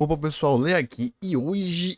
Opa pessoal, Lê aqui e hoje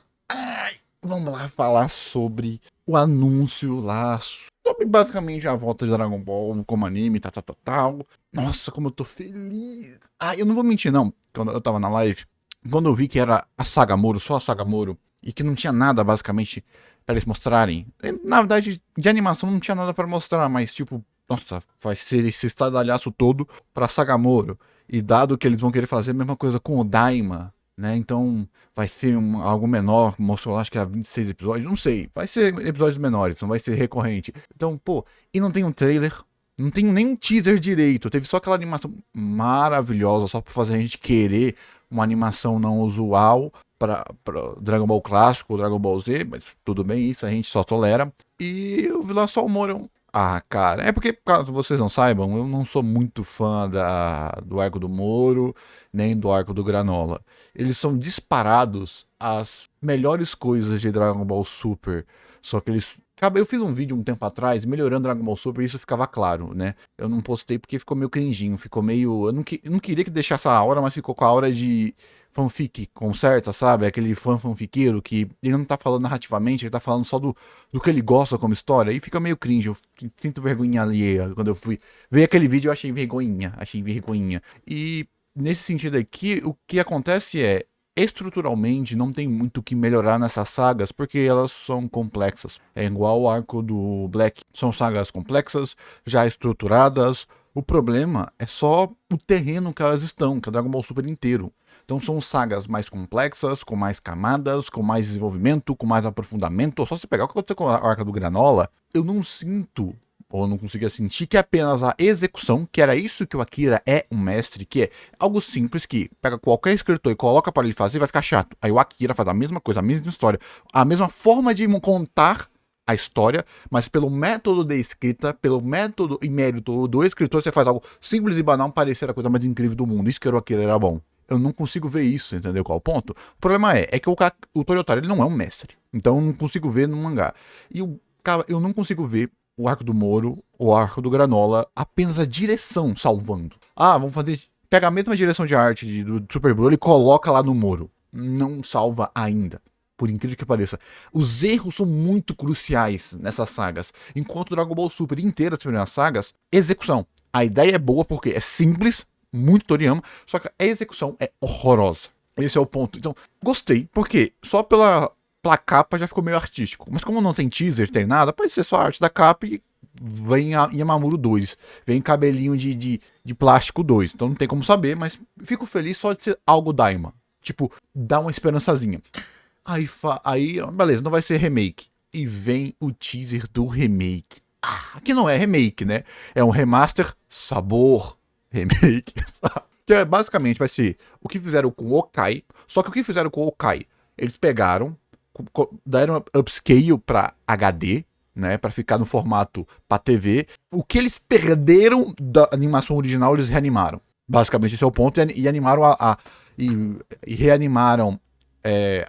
vamos lá falar sobre o anúncio lá, sobre basicamente a volta de Dragon Ball como anime, tal. Nossa, como eu tô feliz. Eu não vou mentir não, quando eu tava na live, quando eu vi que era a Saga Moro, só a Saga Moro, e que não tinha nada basicamente pra eles mostrarem. Na verdade, de animação não tinha nada pra mostrar, mas tipo, nossa, vai ser esse estardalhaço todo pra Saga Moro. E dado que eles vão querer fazer a mesma coisa com o Daima, né? Então vai ser algo menor, mostrou acho que há 26 episódios, não sei. Vai ser episódios menores, não vai ser recorrente. Então, pô, e não tem um trailer, não tem nem um teaser direito. Teve só aquela animação maravilhosa, só pra fazer a gente querer uma animação não usual para Dragon Ball clássico, Dragon Ball Z, mas tudo bem, isso a gente só tolera. E eu vi lá só o Moro. Cara, é porque, caso vocês não saibam, eu não sou muito fã do arco do Moro, nem do arco do Granola. Eles são disparados as melhores coisas de Dragon Ball Super. Só que eles. Eu fiz um vídeo um tempo atrás melhorando Dragon Ball Super e isso ficava claro, né? Eu não postei porque ficou meio cringinho, ficou meio. Eu não queria que deixasse a aura, mas ficou com a aura de fanfic conserta, sabe? Aquele fanfiqueiro que ele não tá falando narrativamente, ele tá falando só do que ele gosta como história. E fica meio cringe, eu sinto vergonha alheia. Quando eu fui ver aquele vídeo, eu achei vergonhinha. E nesse sentido aqui, o que acontece é, estruturalmente, não tem muito o que melhorar nessas sagas, porque elas são complexas. É igual o arco do Black. São sagas complexas, já estruturadas. O problema é só o terreno que elas estão, que é o Dragon Ball Super inteiro. Então são sagas mais complexas, com mais camadas, com mais desenvolvimento, com mais aprofundamento. Só se pegar o que aconteceu com a arca do Granola, eu não sinto, ou não conseguia sentir, que é apenas a execução, que era isso que o Akira é um mestre, que é algo simples que pega qualquer escritor e coloca para ele fazer, vai ficar chato. Aí o Akira faz a mesma coisa, a mesma história, a mesma forma de contar a história, mas pelo método de escrita, pelo método e mérito do escritor, você faz algo simples e banal parecer a coisa mais incrível do mundo. Isso que o Akira era bom. Eu não consigo ver isso, entendeu qual o ponto? O problema é que o Toyotaro ele não é um mestre. Então eu não consigo ver no mangá. E cara, eu não consigo ver o arco do Moro, o arco do Granola, apenas a direção salvando. Vamos fazer. Pega a mesma direção de arte do Super Broly e coloca lá no Moro. Não salva ainda. Por incrível que pareça. Os erros são muito cruciais nessas sagas. Enquanto o Dragon Ball Super inteira, as primeiras sagas, execução. A ideia é boa porque é simples, muito Toriyama, só que a execução é horrorosa. Esse é o ponto. Então, gostei, porque só pela capa já ficou meio artístico. Mas como não tem teaser, tem nada, pode ser só a arte da capa e vem a Yamamuro 2. Vem cabelinho de plástico 2. Então não tem como saber, mas fico feliz só de ser algo Daima. Tipo, dá uma esperançazinha. Aí, beleza, não vai ser remake. E vem o teaser do remake. Que não é remake, né? É um remaster sabor remake, sabe? Que basicamente vai ser o que fizeram com o Okai. Só que o que fizeram com o Okai, eles pegaram, deram upscale pra HD, né? Pra ficar no formato pra TV. O que eles perderam da animação original, eles reanimaram. Basicamente esse é o ponto. E animaram e reanimaram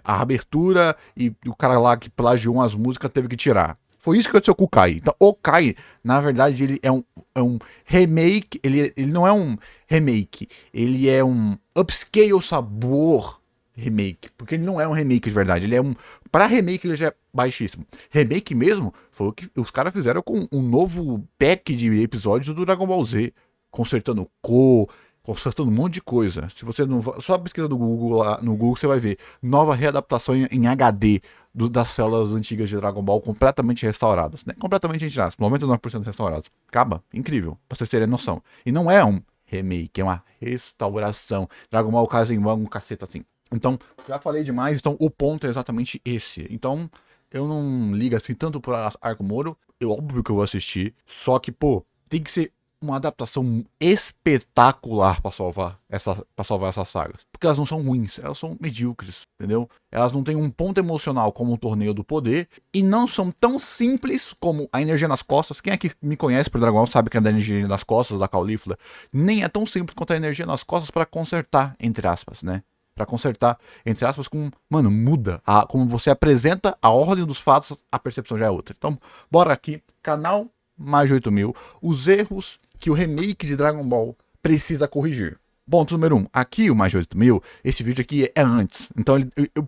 a abertura, e o cara lá que plagiou as músicas teve que tirar. Foi isso que aconteceu com o Kai. Então, o Kai, na verdade, ele é um remake. Ele não é um remake. Ele é um upscale sabor remake. Porque ele não é um remake de verdade. Ele é um. Para remake, ele já é baixíssimo. Remake mesmo foi o que os caras fizeram com um novo pack de episódios do Dragon Ball Z. Consertando consertando um monte de coisa. Se você não. Só pesquisa no Google, lá, no Google você vai ver. Nova readaptação em HD das células antigas de Dragon Ball completamente restauradas. Né? Completamente retiradas. 99% restauradas. Acaba. Incrível. Pra vocês terem noção. E não é um remake, é uma restauração. Dragon Ball Kaizenban, um caceta assim. Então, já falei demais. Então, o ponto é exatamente esse. Então, eu não ligo assim tanto pro Arco Moro. Óbvio que eu vou assistir. Só que, pô, tem que ser uma adaptação espetacular pra salvar essas sagas. Porque elas não são ruins, elas são medíocres, entendeu? Elas não têm um ponto emocional como o Torneio do Poder e não são tão simples como a Energia nas Costas. Quem aqui me conhece por Dragon Ball sabe que é da Energia nas Costas, da Caulífla. Nem é tão simples quanto a Energia nas Costas para consertar, entre aspas, né? Pra consertar, entre aspas, mano, muda. Como você apresenta a ordem dos fatos, a percepção já é outra. Então, bora aqui. Canal mais de 8 mil. Os erros que o remake de Dragon Ball precisa corrigir. Ponto número 1. Aqui, o mais de 8 mil, esse vídeo aqui é antes. Então,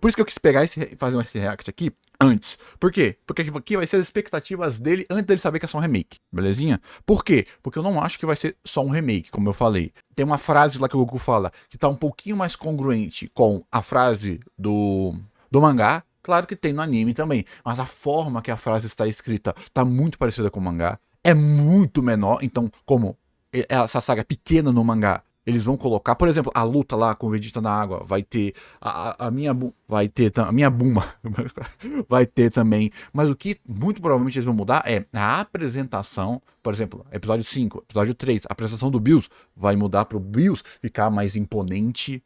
por isso que eu quis pegar e fazer esse react aqui antes. Por quê? Porque aqui vai ser as expectativas dele antes dele saber que é só um remake. Belezinha? Por quê? Porque eu não acho que vai ser só um remake, como eu falei. Tem uma frase lá que o Goku fala que tá um pouquinho mais congruente com a frase do mangá. Claro que tem no anime também, mas a forma que a frase está escrita tá muito parecida com o mangá. É muito menor, então, como essa saga é pequena no mangá, eles vão colocar, por exemplo, a luta lá com o Vegeta na água, vai ter a minha vai ter a minha Buma vai ter também, mas o que muito provavelmente eles vão mudar é a apresentação, por exemplo, episódio 5, episódio 3, a apresentação do Bills vai mudar pro Bills ficar mais imponente,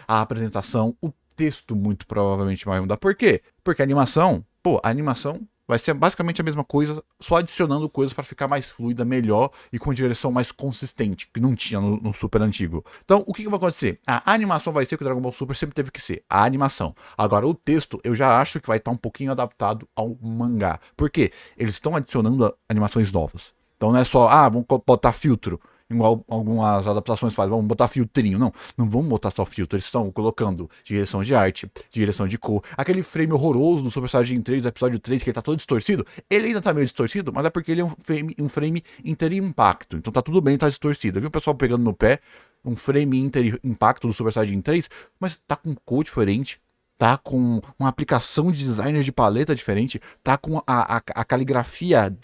a apresentação, o texto muito provavelmente vai mudar. Por quê? Porque a animação, a animação vai ser basicamente a mesma coisa, só adicionando coisas para ficar mais fluida, melhor e com direção mais consistente, que não tinha no Super antigo. Então, o que vai acontecer? A animação vai ser o que o Dragon Ball Super sempre teve que ser, a animação. Agora, o texto, eu já acho que vai estar um pouquinho adaptado ao mangá. Por quê? Eles estão adicionando animações novas. Então não é só, vamos botar filtro, igual algumas adaptações fazem, vamos botar filtrinho. Não vamos botar só filtro, eles estão colocando direção de arte, direção de cor. Aquele frame horroroso do Super Saiyajin 3, do episódio 3, que ele tá todo distorcido, ele ainda tá meio distorcido, mas é porque ele é um frame inter-impacto. Então tá tudo bem, tá distorcido. Eu vi o pessoal pegando no pé, um frame inter-impacto do Super Saiyajin 3, mas tá com cor diferente, tá com uma aplicação de designer de paleta diferente, tá com a caligrafia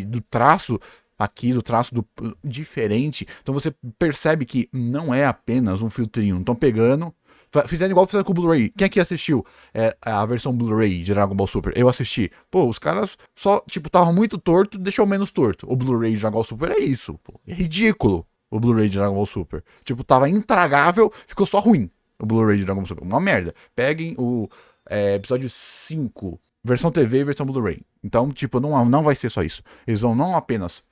do traço aqui, do traço diferente. Então você percebe que não é apenas um filtrinho. Não estão pegando, fizeram igual fizeram com o Blu-ray. Quem aqui assistiu a versão Blu-ray de Dragon Ball Super? Eu assisti. Os caras só, tava muito torto, deixou menos torto. O Blu-ray de Dragon Ball Super é isso, É ridículo o Blu-ray de Dragon Ball Super. Tava intragável, ficou só ruim o Blu-ray de Dragon Ball Super. Uma merda. Peguem o episódio 5, versão TV e versão Blu-ray. Então, não vai ser só isso. Eles vão não apenas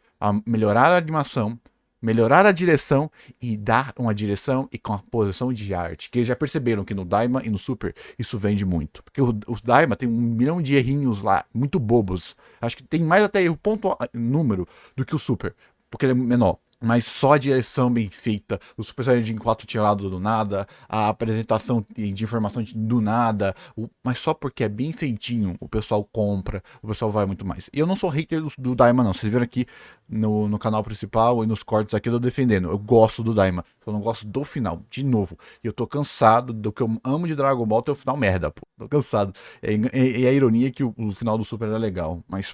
melhorar a animação, melhorar a direção e dar uma direção e com a posição de arte. Que eles já perceberam que no Daima e no Super isso vende muito. Porque os Daima tem 1 milhão de errinhos lá, muito bobos. Acho que tem mais até erro número do que o Super, porque ele é menor. Mas só a direção bem feita, o Super Saiyajin 4 tirado do nada, a apresentação de informação do nada, mas só porque é bem feitinho, o pessoal compra, o pessoal vai muito mais. E eu não sou hater do Daima não, vocês viram aqui no canal principal e nos cortes aqui eu tô defendendo, eu gosto do Daima, eu não gosto do final, de novo, e eu tô cansado do que eu amo de Dragon Ball, até o final merda, tô cansado. E a ironia é que o final do Super era legal, mas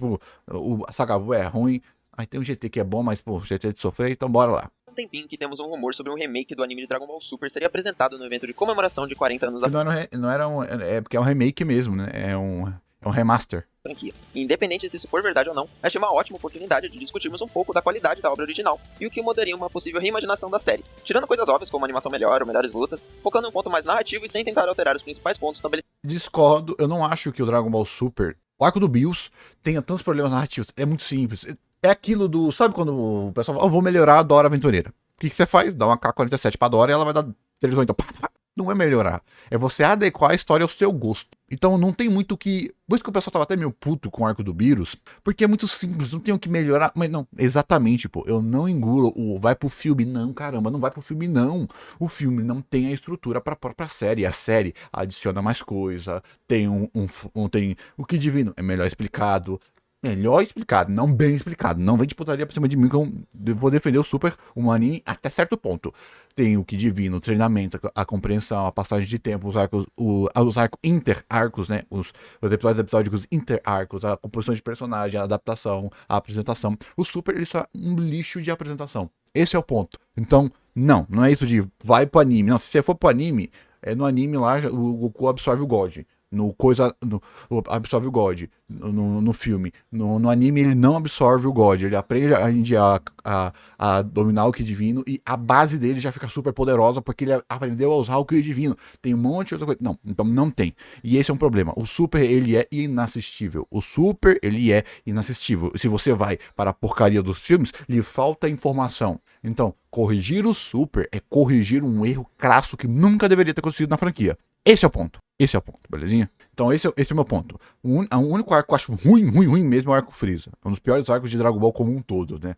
a Saga Buu é ruim. Aí tem um GT que é bom, mas, o GT é de sofrer, então bora lá. Um tempinho que temos um rumor sobre um remake do anime de Dragon Ball Super seria apresentado no evento de comemoração de 40 anos da franquia. Porque é um remake mesmo, né? É um remaster. Franquia. Independente se isso for verdade ou não, achei uma ótima oportunidade de discutirmos um pouco da qualidade da obra original e o que mudaria uma possível reimaginação da série, tirando coisas óbvias como animação melhor ou melhores lutas, focando em um ponto mais narrativo e sem tentar alterar os principais pontos estabelecidos. Discordo, eu não acho que o Dragon Ball Super, o arco do Bills, tenha tantos problemas narrativos. É muito simples. É aquilo do... Sabe quando o pessoal fala, vou melhorar a Dora Aventureira? O que você faz? Dá uma K-47 pra Dora e ela vai dar 380. Não é melhorar. É você adequar a história ao seu gosto. Então não tem muito que... Por isso que o pessoal tava até meio puto com o arco do Beerus, porque é muito simples, não tem o que melhorar. Mas não, exatamente, eu não engulo o vai pro filme. Não, caramba, não vai pro filme, não. O filme não tem a estrutura pra própria série. A série adiciona mais coisa, tem tem o que divino é melhor explicado. Melhor explicado, não bem explicado. Não vem de putaria pra cima de mim que eu vou defender o Super, um anime até certo ponto. Tem o que divino, o treinamento, a compreensão, a passagem de tempo, os arcos, inter-arcos, né? Os episódios episódicos inter-arcos, a composição de personagem, a adaptação, a apresentação. O Super, ele só é um lixo de apresentação. Esse é o ponto. Então, não é isso de vai pro anime. Não, se você for pro anime, no anime lá, o Goku absorve o God. Absorve o God no filme. No anime ele não absorve o God. Ele aprende a dominar o Ki divino e a base dele já fica super poderosa porque ele aprendeu a usar o Ki divino. Tem um monte de outra coisa. Não, então não tem. E esse é um problema. O Super, ele é inassistível. Se você vai para a porcaria dos filmes, lhe falta informação. Então, corrigir o Super é corrigir um erro crasso que nunca deveria ter acontecido na franquia. Esse é o ponto. Esse é o ponto, belezinha? Então esse é o meu ponto. O único arco que eu acho ruim mesmo é o arco Freeza. É um dos piores arcos de Dragon Ball como um todo, né?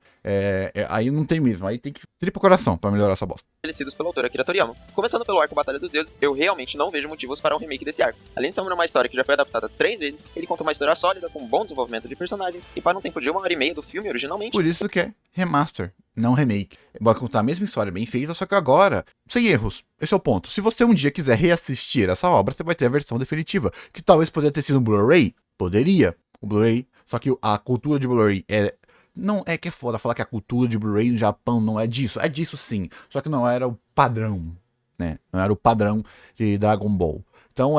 Aí não tem mesmo, aí tem que tripa o coração pra melhorar essa bosta. Estabelecidos pelo autor Akira Toriyama. Começando pelo arco Batalha dos Deuses, eu realmente não vejo motivos para um remake desse arco. Além de ser uma história que já foi adaptada 3 vezes, ele conta uma história sólida, com bom desenvolvimento de personagens, e para um tempo de 1h30 do filme originalmente. Por isso que é remaster, não remake. Vai contar a mesma história bem feita, só que agora, sem erros. Esse é o ponto. Se você um dia quiser reassistir essa obra, você vai ter a versão definitiva, que talvez poderia ter sido um Blu-ray. Poderia, o Blu-ray. Só que a cultura de Blu-ray não é que é foda falar que a cultura de Blu-ray no Japão não é disso. É disso sim. Só que não era o padrão, né? Não era o padrão de Dragon Ball. Então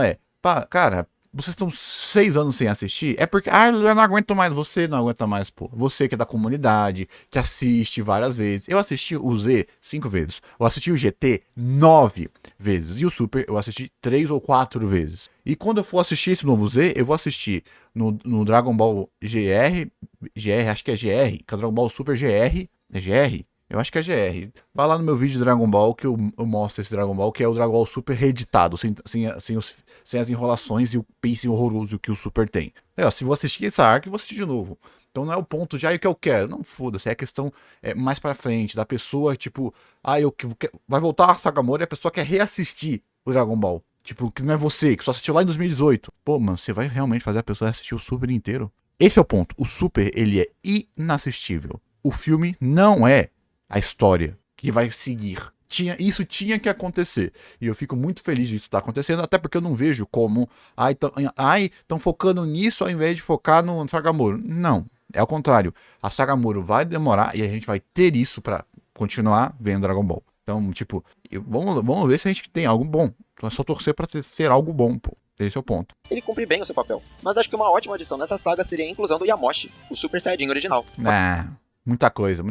cara, vocês estão 6 anos sem assistir, é porque, eu não aguento mais, você não aguenta mais, pô. Você que é da comunidade, que assiste várias vezes. Eu assisti o Z 5 vezes. Eu assisti o GT 9 vezes. E o Super eu assisti 3 ou 4 vezes. E quando eu for assistir esse novo Z, eu vou assistir no Dragon Ball GR, acho que é GR, que é o Dragon Ball Super GR. É GR? Eu acho que é GR. Vai lá no meu vídeo de Dragon Ball que eu mostro esse Dragon Ball, que é o Dragon Ball Super reeditado, sem as enrolações e o pacing horroroso que o Super tem. Se vou assistir essa arco, eu vou assistir de novo. Então não é o ponto já e o que eu quero. Não, foda-se. É a questão mais pra frente, da pessoa, tipo, vai voltar a Sagamore e a pessoa quer reassistir o Dragon Ball. Tipo, que não é você, que só assistiu lá em 2018. Pô, mano, você vai realmente fazer a pessoa assistir o Super inteiro? Esse é o ponto. O Super, ele é inassistível. O filme não é a história que vai seguir. Isso tinha que acontecer. E eu fico muito feliz disso estar acontecendo, até porque eu não vejo como estão focando nisso ao invés de focar no Sagamoro. Não, é o contrário. A Sagamoro vai demorar e a gente vai ter isso pra continuar vendo Dragon Ball. Então, tipo, vamos ver se a gente tem algo bom. Então é só torcer pra ser algo bom, pô. Esse é o ponto. Ele cumpre bem o seu papel, mas acho que uma ótima adição nessa saga seria a inclusão do Yamoshi, o Super Saiyajin original. Muita coisa.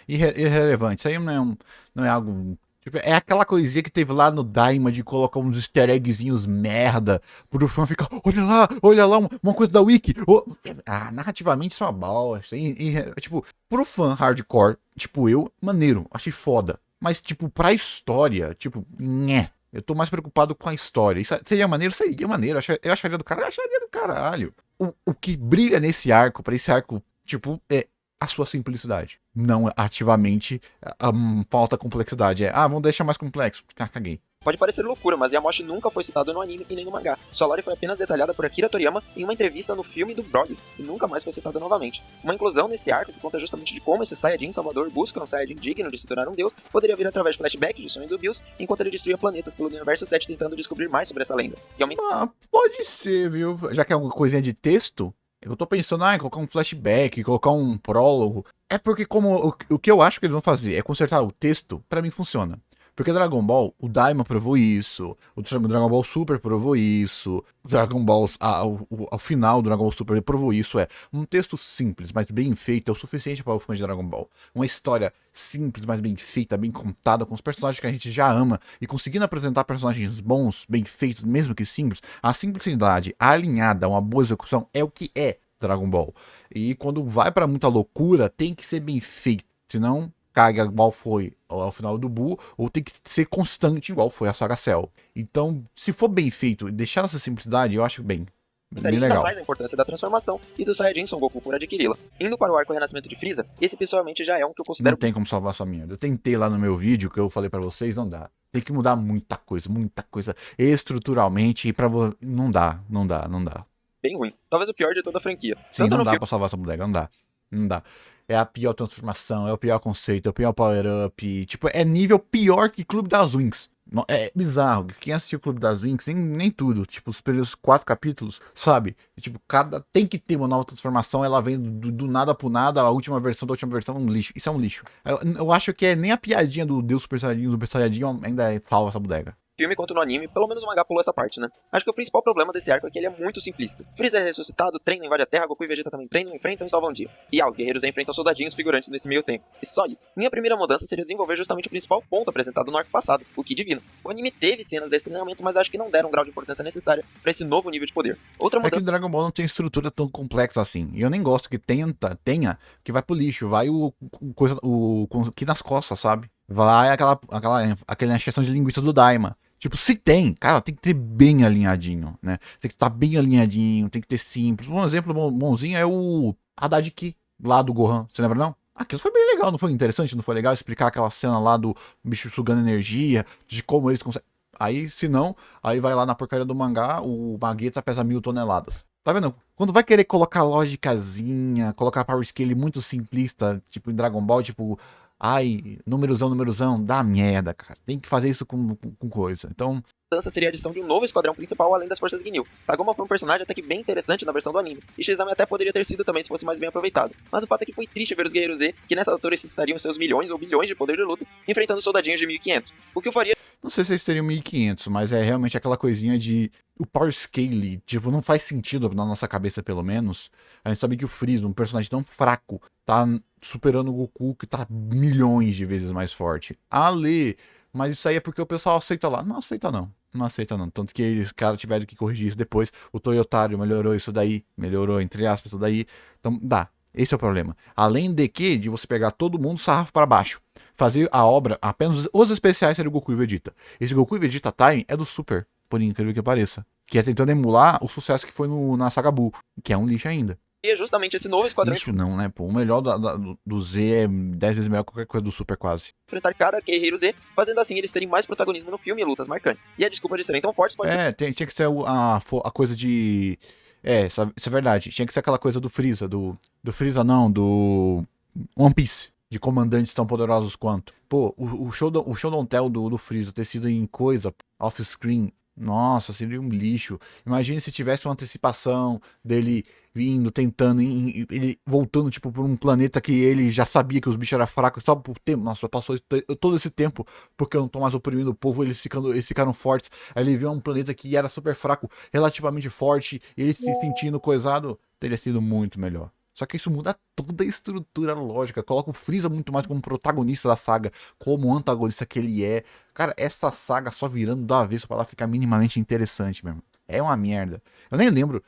Irrelevante. Isso aí não é algo. Tipo, é aquela coisinha que teve lá no Daima de colocar uns easter eggzinhos merda pro fã ficar, olha lá, uma coisa da Wiki. Narrativamente isso é uma bosta. Tipo, pro fã hardcore, tipo maneiro, achei foda. Mas, tipo, pra história, tipo, nhé. Eu tô mais preocupado com a história. Isso seria maneiro? Seria maneiro. Eu acharia do caralho. O que brilha nesse arco, pra esse arco, tipo, é a sua simplicidade. Não ativamente falta complexidade. Vamos deixar mais complexo. Caguei. Pode parecer loucura, mas Yamoshi nunca foi citado no anime e nem no mangá. Sua lore foi apenas detalhada por Akira Toriyama em uma entrevista no filme do Broly, e nunca mais foi citada novamente. Uma inclusão nesse arco que conta justamente de como esse Saiyajin Salvador busca um Saiyajin digno de se tornar um deus, poderia vir através de flashbacks de sonhos do Bills, enquanto ele destruía planetas pelo Universo 7 tentando descobrir mais sobre essa lenda. Pode ser, viu? Já que é alguma coisinha de texto, eu tô pensando, colocar um flashback, colocar um prólogo. É porque o que eu acho que eles vão fazer é consertar o texto, pra mim funciona. Porque Dragon Ball, o Daima provou isso, o Dragon Ball Super provou isso, o Dragon Ball, ao final do Dragon Ball Super provou isso, um texto simples, mas bem feito, é o suficiente para o fã de Dragon Ball. Uma história simples, mas bem feita, bem contada, com os personagens que a gente já ama, e conseguindo apresentar personagens bons, bem feitos, mesmo que simples, a simplicidade alinhada a uma boa execução é o que é Dragon Ball. E quando vai para muita loucura, tem que ser bem feito, senão caga igual foi ao final do Buu, ou tem que ser constante igual foi a Saga Cell. Então, se for bem feito e deixar essa simplicidade, eu acho bem legal. Mais a importância da transformação e do Saiyajin Son Goku por adquiri-la. Indo para o arco Renascimento de Freeza, esse pessoalmente já é um que eu considero... Não tem como salvar essa merda. Eu tentei lá no meu vídeo, que eu falei pra vocês, não dá. Tem que mudar muita coisa estruturalmente, e não dá. Bem ruim. Talvez o pior de toda a franquia. Sim, não dá pra salvar essa bodega, não dá. É a pior transformação, é o pior conceito, é o pior power-up. Tipo, é nível pior que Clube das Wings. É bizarro. Quem assistiu o Clube das Wings, nem tudo. Tipo, os primeiros 4 capítulos, sabe? Tipo, tem que ter uma nova transformação. Ela vem do nada pro nada. A última versão da última versão é um lixo. Isso é um lixo. Eu acho que nem a piadinha do Deus Super Saiyajin ainda salva essa bodega. Filme quanto no anime, pelo menos o mangá pulou essa parte, né? Acho que o principal problema desse arco é que ele é muito simplista. Freeza é ressuscitado, treina, invade a Terra, Goku e Vegeta também treinam, enfrentam e salvam o dia. E os guerreiros enfrentam soldadinhos figurantes nesse meio tempo. E só isso. Minha primeira mudança seria desenvolver justamente o principal ponto apresentado no arco passado, o Ki Divino. O anime teve cenas desse treinamento, mas acho que não deram o grau de importância necessária pra esse novo nível de poder. Outra mudança... É que Dragon Ball não tem estrutura tão complexa assim. E eu nem gosto que tenha, que vai pro lixo, vai o que nas costas, sabe? Vai aquela encheção de linguiça do Daima. Tipo, se tem, cara, tem que ter bem alinhadinho, né? Tem que estar bem alinhadinho, tem que ter simples. Um exemplo bonzinho é o Haddad Ki, lá do Gohan, você lembra não? Aquilo foi bem legal, não foi interessante? Não foi legal explicar aquela cena lá do bicho sugando energia, de como eles conseguem... Aí, se não, aí vai lá na porcaria do mangá, o Magueta pesa 1000 toneladas. Tá vendo? Quando vai querer colocar lógicazinha, colocar power scale muito simplista, tipo em Dragon Ball, tipo, ai, numerozão, dá merda, cara. Tem que fazer isso com coisa. Então, Mudança seria a adição de um novo esquadrão principal além das forças Ginyu. Kagoma foi um personagem até que bem interessante na versão do anime, e Shizame até poderia ter sido também se fosse mais bem aproveitado. Mas o fato é que foi triste ver os guerreiros Z, que nessa altura necessitariam seus milhões ou bilhões de poder de luta, enfrentando soldadinhos de 1500. O que o faria não sei se eles teriam 1500, mas é realmente aquela coisinha de... O power scale, tipo, não faz sentido na nossa cabeça, pelo menos. A gente sabe que o Freeza, um personagem tão fraco, tá superando o Goku, que tá milhões de vezes mais forte. Mas isso aí é porque o pessoal aceita lá. Não aceita não. Não aceita não. Tanto que os caras tiveram que corrigir isso depois. O Toyotário melhorou isso daí. Melhorou, entre aspas, isso daí. Então, dá. Esse é o problema. Além de você pegar todo mundo sarrafo para baixo. Fazer a obra, apenas os especiais seriam o Goku e Vegeta. Esse Goku e Vegeta Time é do Super, por incrível que pareça. Que é tentando emular o sucesso que foi na Saga Buu, que é um lixo ainda. justamente esse novo esquadrão Lixo não, né, pô? O melhor do Z é 10 vezes melhor que qualquer coisa do Super, quase. enfrentar cada guerreiro Z, fazendo assim eles terem mais protagonismo no filme e lutas marcantes. E a desculpa de serem tão fortes pode ser... Tinha que ser a coisa de... isso é verdade. Tinha que ser aquela coisa do Freeza, do Freeza não, do One Piece. De comandantes tão poderosos quanto. Pô, o show don't tell do Freeza ter sido em coisa off-screen. Nossa, seria um lixo. Imagine se tivesse uma antecipação dele vindo, tentando, ele voltando, tipo, por um planeta que ele já sabia que os bichos eram fracos, só por tempo. Nossa, passou todo esse tempo porque eu não tô mais oprimindo o povo, eles ficaram fortes. Aí ele viu um planeta que era super fraco, relativamente forte, e ele se sentindo coisado, teria sido muito melhor. Só que isso muda toda a estrutura lógica. Coloca o Freeza muito mais como protagonista da saga, como antagonista que ele é. Cara, essa saga só virando do avesso pra ela ficar minimamente interessante mesmo. É uma merda. Eu nem lembro.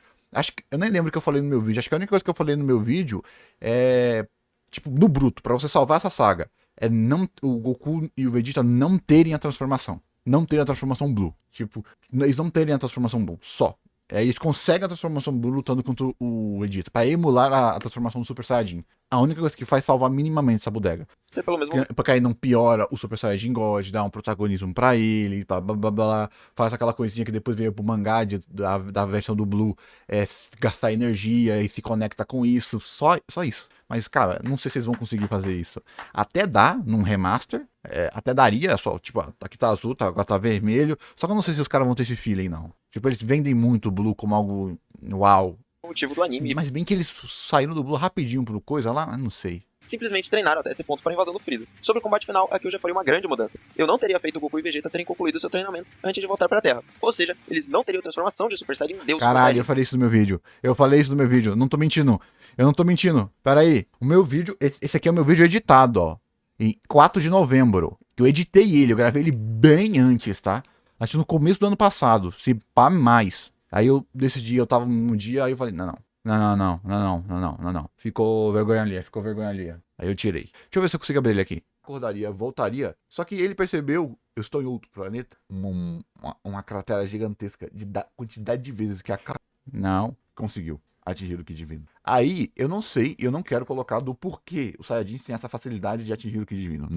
Eu nem lembro o que eu falei no meu vídeo. Acho que a única coisa que eu falei no meu vídeo é. Tipo, no bruto, pra você salvar essa saga, é não o Goku e o Vegeta não terem a transformação. Não terem a transformação Blue. Tipo, eles não terem a transformação Blue. Só. Eles conseguem a transformação Blue lutando contra o Vegeta, pra emular a transformação do Super Saiyajin. A única coisa que faz salvar minimamente essa bodega. Ser pelo mesmo... Porque aí não piora o Super Saiyajin God, dá um protagonismo pra ele, blá, blá, blá, blá, faz aquela coisinha que depois veio pro mangá da versão do Blue, gastar energia e se conecta com isso, só isso. Mas, cara, não sei se eles vão conseguir fazer isso. Até dá, num remaster, até daria, só, tipo, aqui tá azul, agora tá vermelho, só que eu não sei se os caras vão ter esse feeling, não. Tipo, eles vendem muito o Blue como algo uau. motivo do anime. Mas bem que eles saíram do Blue rapidinho pro coisa lá, eu não sei. Simplesmente treinaram até esse ponto para a invasão do Freeza. Sobre o combate final, aqui eu já faria uma grande mudança. Eu não teria feito o Goku e Vegeta terem concluído seu treinamento antes de voltar para a Terra. Ou seja, eles não teriam transformação de Super Saiyajin Deus. Caralho, eu falei isso no meu vídeo. Eu falei isso no meu vídeo. Não tô mentindo. Eu não tô mentindo. Pera aí. O meu vídeo, esse aqui é o meu vídeo editado, ó. Em 4 de novembro. Eu editei ele, eu gravei ele bem antes, tá? Acho que no começo do ano passado. Se pá mais. Aí eu decidi, eu tava num dia, aí eu falei, não. Ficou vergonha ali. Aí eu tirei. Deixa eu ver se eu consigo abrir ele aqui. Acordaria, voltaria. Só que ele percebeu, eu estou em outro planeta. Uma cratera gigantesca de quantidade de vezes que a não conseguiu atingir o Ki Divino. Aí, eu não sei, eu não quero colocar do porquê os Saiyajins têm essa facilidade de atingir o Ki Divino.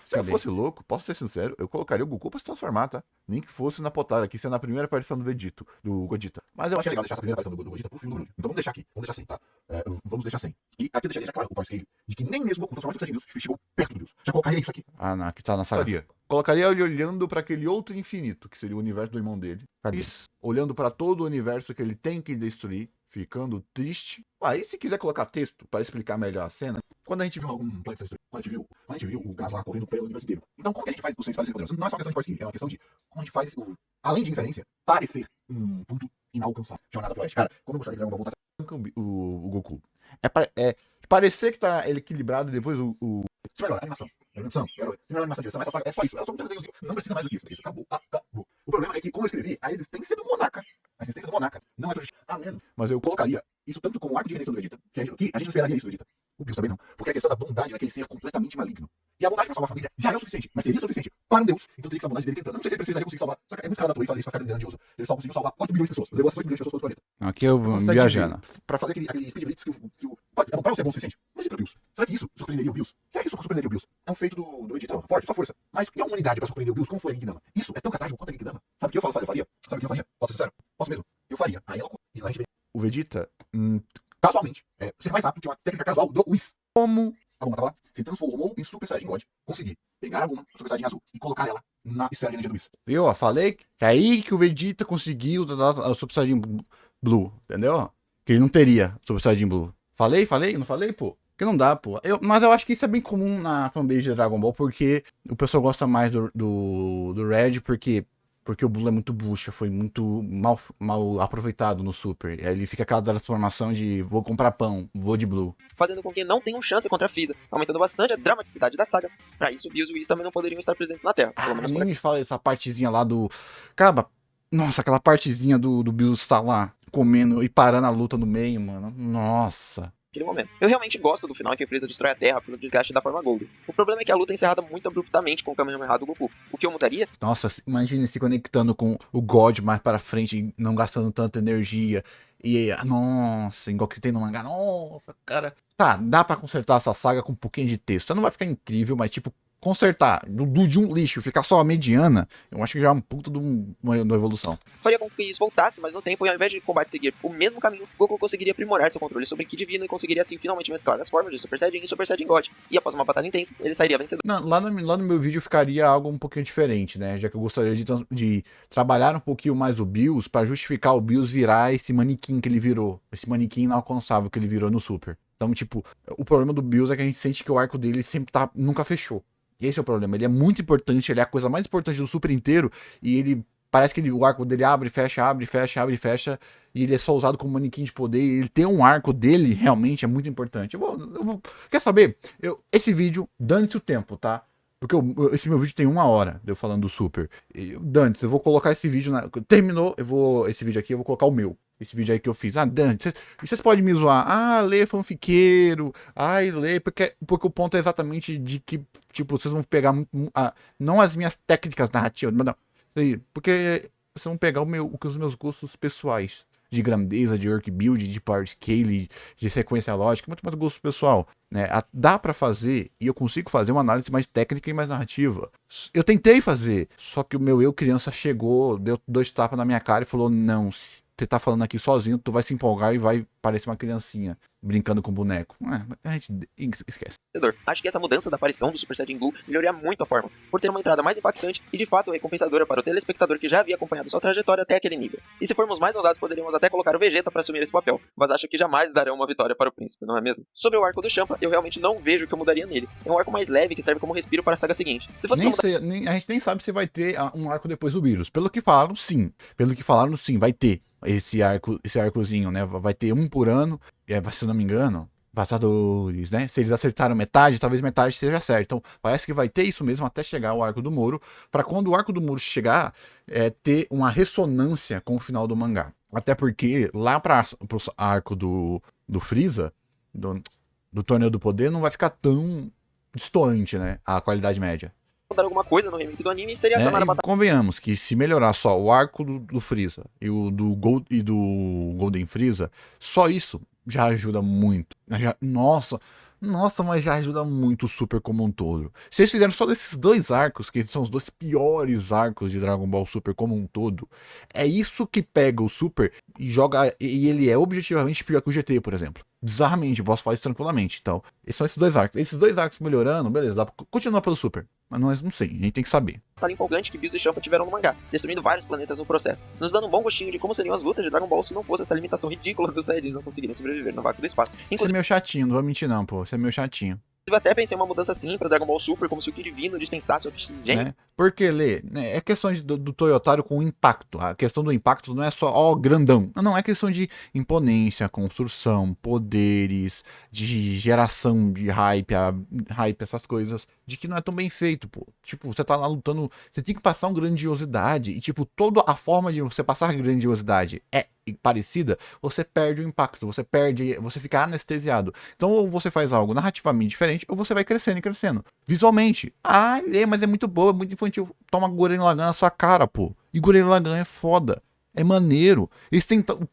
Se eu fosse louco, posso ser sincero, eu colocaria o Goku pra se transformar, tá? Nem que fosse na Potara, que sendo a primeira aparição do Gogeta. Mas eu achei legal deixar essa primeira aparição do Gogeta pro filme do Bruno. Então vamos deixar aqui, vamos deixar sem, tá? Vamos deixar sem. E aqui eu deixaria claro o Power Scale de que nem mesmo o Goku transformado em Deus chegou perto do Deus. Já colocaria isso aqui. Ah, não, aqui tá na saga. Colocaria ele olhando pra aquele outro infinito, que seria o universo do irmão dele. Isso. Olhando pra todo o universo que ele tem que destruir. Ficando triste. Aí, se quiser colocar texto para explicar melhor a cena, quando a gente viu algum planeta destruído, quando a gente viu o gás lá correndo pelo universo inteiro. Então, como que a gente faz os centros poderosos? Não é só questão de Power Scale, é uma questão de como a gente faz, além de inferência, parecer um ponto inalcançável. Jornada Floresta. Cara, como eu gostaria de Dragon Ball voltar o Goku. Parecer que tá ele equilibrado e depois Isso melhor, animação. Melhor animação de direção, essa saga é só isso. É só um desenhozinho. Não precisa mais do que isso. Acabou. O problema é que, como eu escrevi, a existência do Monarca não é tudo. Mas eu colocaria isso tanto como arco de redenção do Vegeta, que a gente não esperaria isso do Vegeta. O Bills também não. Porque a questão da bondade naquele ser completamente maligno. E a bondade pra salvar a família já é o suficiente. Mas seria o suficiente para um deus. Então tem que salvar dele tentando. Eu não sei se ele precisaria conseguir salvar. Só que é muito caro da Toei fazer isso, vai ficar grandioso. Ele só conseguiu salvar 8 bilhões de pessoas. Levou essas 8 bilhões de pessoas para outro planeta. Aqui eu viajando. Pra fazer aquele speed blitz que o... É bom pra você, é bom o suficiente. Mas e pro Bills? Será que isso surpreenderia o Bills? Será que isso surpreenderia o Bills? É um feito do Vegeta, não. Forte, só força. Mas e a humanidade pra surpreender o Bills? Como foi a Genkidama? Isso é tão catástrofe quanto a Genkidama. Sabe o que eu faria? Sabe o que eu faria? Posso ser sincero? Posso mesmo. Eu faria. Aí ela... E lá a gente vê o Vegeta, casualmente, seria mais rápido que uma técnica casual do Whis. Como a Bulma tava lá, se transformou em Super Saiyajin God. Consegui pegar a Bulma, Super Saiyajin azul, e colocar ela na esfera de energia do Whis. Viu? Falei que é aí que o Vegeta conseguiu o Super Saiyajin Blue, entendeu? Que ele não teria Super Saiyajin Blue. Falei? Não falei, pô? Que não dá, pô. Mas eu acho que isso é bem comum na fanbase de Dragon Ball, porque o pessoal gosta mais do Red, porque o Blue é muito bucha, foi muito mal aproveitado no Super. Aí ele fica aquela transformação de vou comprar pão, vou de Blue. Fazendo com que não tenham chance contra a Frieza, aumentando bastante a dramaticidade da saga. Pra isso, Bills e Whis também não poderiam estar presentes na Terra. Pelo menos nem me fala essa partezinha lá do... Cara, nossa, aquela partezinha do Bills tá lá, comendo e parando a luta no meio, mano. Nossa... momento. Eu realmente gosto do final em que a Frieza destrói a Terra pelo desgaste da forma Gold. O problema é que a luta é encerrada muito abruptamente com o Kamehameha do Goku. O que eu mudaria? Nossa, imagine se conectando com o God mais para frente, não gastando tanta energia. E, nossa, igual que tem no mangá. Nossa, cara. Tá, dá pra consertar essa saga com um pouquinho de texto. Não vai ficar incrível, mas tipo, consertar de um lixo, ficar só a mediana, eu acho que já é um puto de uma evolução. Faria com que isso voltasse, mas no tempo, e ao invés de combate seguir o mesmo caminho, Goku conseguiria aprimorar seu controle sobre Ki Divino e conseguiria assim finalmente mesclar as formas de Super Saiyajin e Super Saiyajin God. E após uma batalha intensa, ele sairia vencedor. Não, lá no meu vídeo ficaria algo um pouquinho diferente, né? Já que eu gostaria de trabalhar um pouquinho mais o Bills para justificar o Bills virar esse manequim que ele virou, esse manequim inalcançável que ele virou no Super. Então, tipo, o problema do Bills é que a gente sente que o arco dele nunca fechou. E esse é o problema, ele é muito importante, ele é a coisa mais importante do Super inteiro, e ele parece que o arco dele abre, fecha, e ele é só usado como manequim de poder, e ele tem um arco dele, realmente é muito importante. Quer saber? Esse vídeo, dane-se o tempo, tá? Porque esse meu vídeo tem 1 hora, eu falando do Super. Dane-se, eu vou colocar esse vídeo, terminou, esse vídeo aqui, eu vou colocar o meu. Esse vídeo aí que eu fiz. Dante, vocês podem me zoar. Lê fanfiqueiro. Lê. Porque o ponto é exatamente de que, tipo, vocês vão pegar não as minhas técnicas narrativas, mas não. Porque vocês vão pegar os meus gostos pessoais. De grandeza, de work build, de power scale, de sequência lógica, muito mais gosto pessoal. Né? Dá pra fazer, e eu consigo fazer uma análise mais técnica e mais narrativa. Eu tentei fazer, só que o meu eu criança chegou, deu 2 tapas na minha cara e falou, não, você tá falando aqui sozinho, tu vai se empolgar e vai parecer uma criancinha brincando com boneco. A gente esquece. Acho que essa mudança da aparição do Super Saiyajin Blue melhoraria muito a forma, por ter uma entrada mais impactante e de fato recompensadora para o telespectador que já havia acompanhado sua trajetória até aquele nível. E se formos mais ousados, poderíamos até colocar o Vegeta para assumir esse papel, mas acho que jamais darão uma vitória para o príncipe, não é mesmo? Sobre o arco do Champa, eu realmente não vejo o que eu mudaria nele. É um arco mais leve que serve como respiro para a saga seguinte. Se fosse a gente nem sabe se vai ter um arco depois do vírus. Pelo que falaram, sim, vai ter esse arcozinho, né? Vai ter um por ano, se eu não me engano, passadores, né? Se eles acertaram metade, talvez metade seja certo. Então, parece que vai ter isso mesmo até chegar o arco do Moro, para quando o arco do Moro chegar, ter uma ressonância com o final do mangá. Até porque lá pro arco do Freeza, do Torneio do Poder, não vai ficar tão distoante, né? A qualidade média. Mudar alguma coisa no remake do anime seria chamar a batalha. Convenhamos que se melhorar só o arco do Freeza e do Golden Freeza, só isso já ajuda muito. Nossa, mas já ajuda muito o Super como um todo. Se eles fizeram só desses 2 arcos, que são os 2 piores arcos de Dragon Ball Super como um todo, é isso que pega o Super e joga. E ele é objetivamente pior que o GT, por exemplo. Bizarramente, eu posso falar isso tranquilamente. Então, são esses 2 arcos. Esses 2 arcos melhorando, beleza, dá pra continuar pelo Super. Mas nós não sei, a gente tem que saber. Tá empolgante que Bills e Champa tiveram no mangá, destruindo vários planetas no processo, nos dando um bom gostinho de como seriam as lutas de Dragon Ball se não fosse essa limitação ridícula dos Saiyajins não conseguirem sobreviver no vácuo do espaço. Você é meio chatinho, não vou mentir não, pô. Você é meio chatinho. Eu até pensei em uma mudança assim pra Dragon Ball Super, como se o Ki Divino dispensasse o oxigênio. Porque, Lê, é questão do Toyotaro com impacto. A questão do impacto não é só, grandão. Não, é questão de imponência, construção, poderes, de geração de hype, essas coisas, de que não é tão bem feito, pô. tipo, você tá lá lutando, você tem que passar uma grandiosidade, e tipo, toda a forma de você passar grandiosidade é parecida, você perde o impacto, você fica anestesiado. Então, ou você faz algo narrativamente diferente, ou você vai crescendo e crescendo. Visualmente, mas é muito boa, é muito infantil. Toma Gurren Lagann na sua cara, pô. E Gurren Lagann é foda. É maneiro.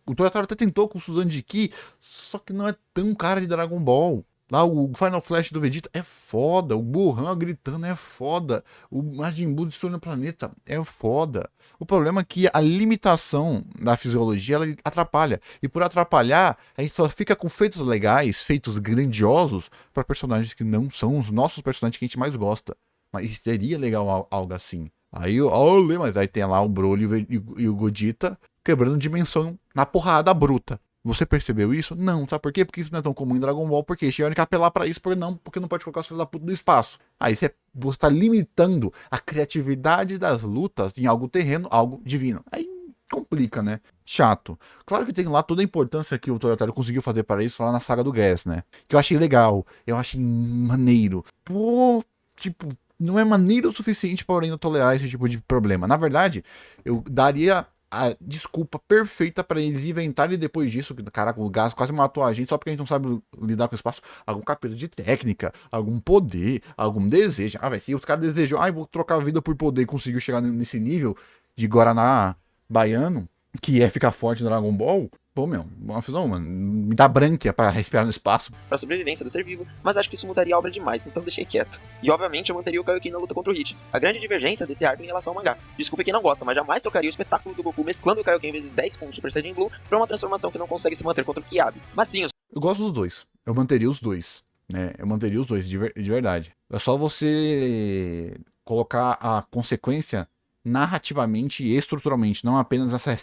O Toyotaro até tentou com o Suzano de Ki, só que não é tão cara de Dragon Ball. Lá o Final Flash do Vegeta é foda. O Gohan gritando é foda. O Majin Buu destruindo o planeta é foda. O problema é que a limitação da fisiologia ela atrapalha. E por atrapalhar, a gente só fica com feitos legais, feitos grandiosos, para personagens que não são os nossos personagens que a gente mais gosta. Mas seria legal algo assim. Aí, olha, mas aí tem lá o Broly e o Gogeta quebrando dimensão na porrada bruta. Você percebeu isso? Não, sabe por quê? Porque isso não é tão comum em Dragon Ball, porque eles tiveram que apelar pra isso, porque não pode colocar os filhos da puta do espaço. Aí você tá limitando a criatividade das lutas em algo terreno, algo divino. Aí complica, né? Chato. Claro que tem lá toda a importância que o Toyotaro conseguiu fazer para isso lá na saga do Gas, né? Que eu achei legal, eu achei maneiro. Pô, tipo, não é maneiro o suficiente para ainda tolerar esse tipo de problema. Na verdade, eu daria a desculpa perfeita pra eles inventarem depois disso, que caraca, o Gas quase matou a gente só porque a gente não sabe lidar com o espaço, algum capítulo de técnica, algum poder, algum desejo. Velho, se os caras desejam, vou trocar a vida por poder e conseguiu chegar nesse nível de Guaraná baiano, que é ficar forte no Dragon Ball, pô, meu, não, mano, me dá brânquia pra respirar no espaço. Pra sobrevivência do ser vivo, mas acho que isso mudaria a obra demais, então deixei quieto. E obviamente eu manteria o Kaioken na luta contra o Hit. A grande divergência desse arco em relação ao mangá. Desculpe quem não gosta, mas jamais trocaria o espetáculo do Goku mesclando o Kaioken vezes 10 com o Super Saiyajin Blue pra uma transformação que não consegue se manter contra o Kiabi. Mas sim, eu gosto dos dois. Eu manteria os dois, né? Eu manteria os dois, de verdade. É só você colocar a consequência narrativamente e estruturalmente, não apenas essa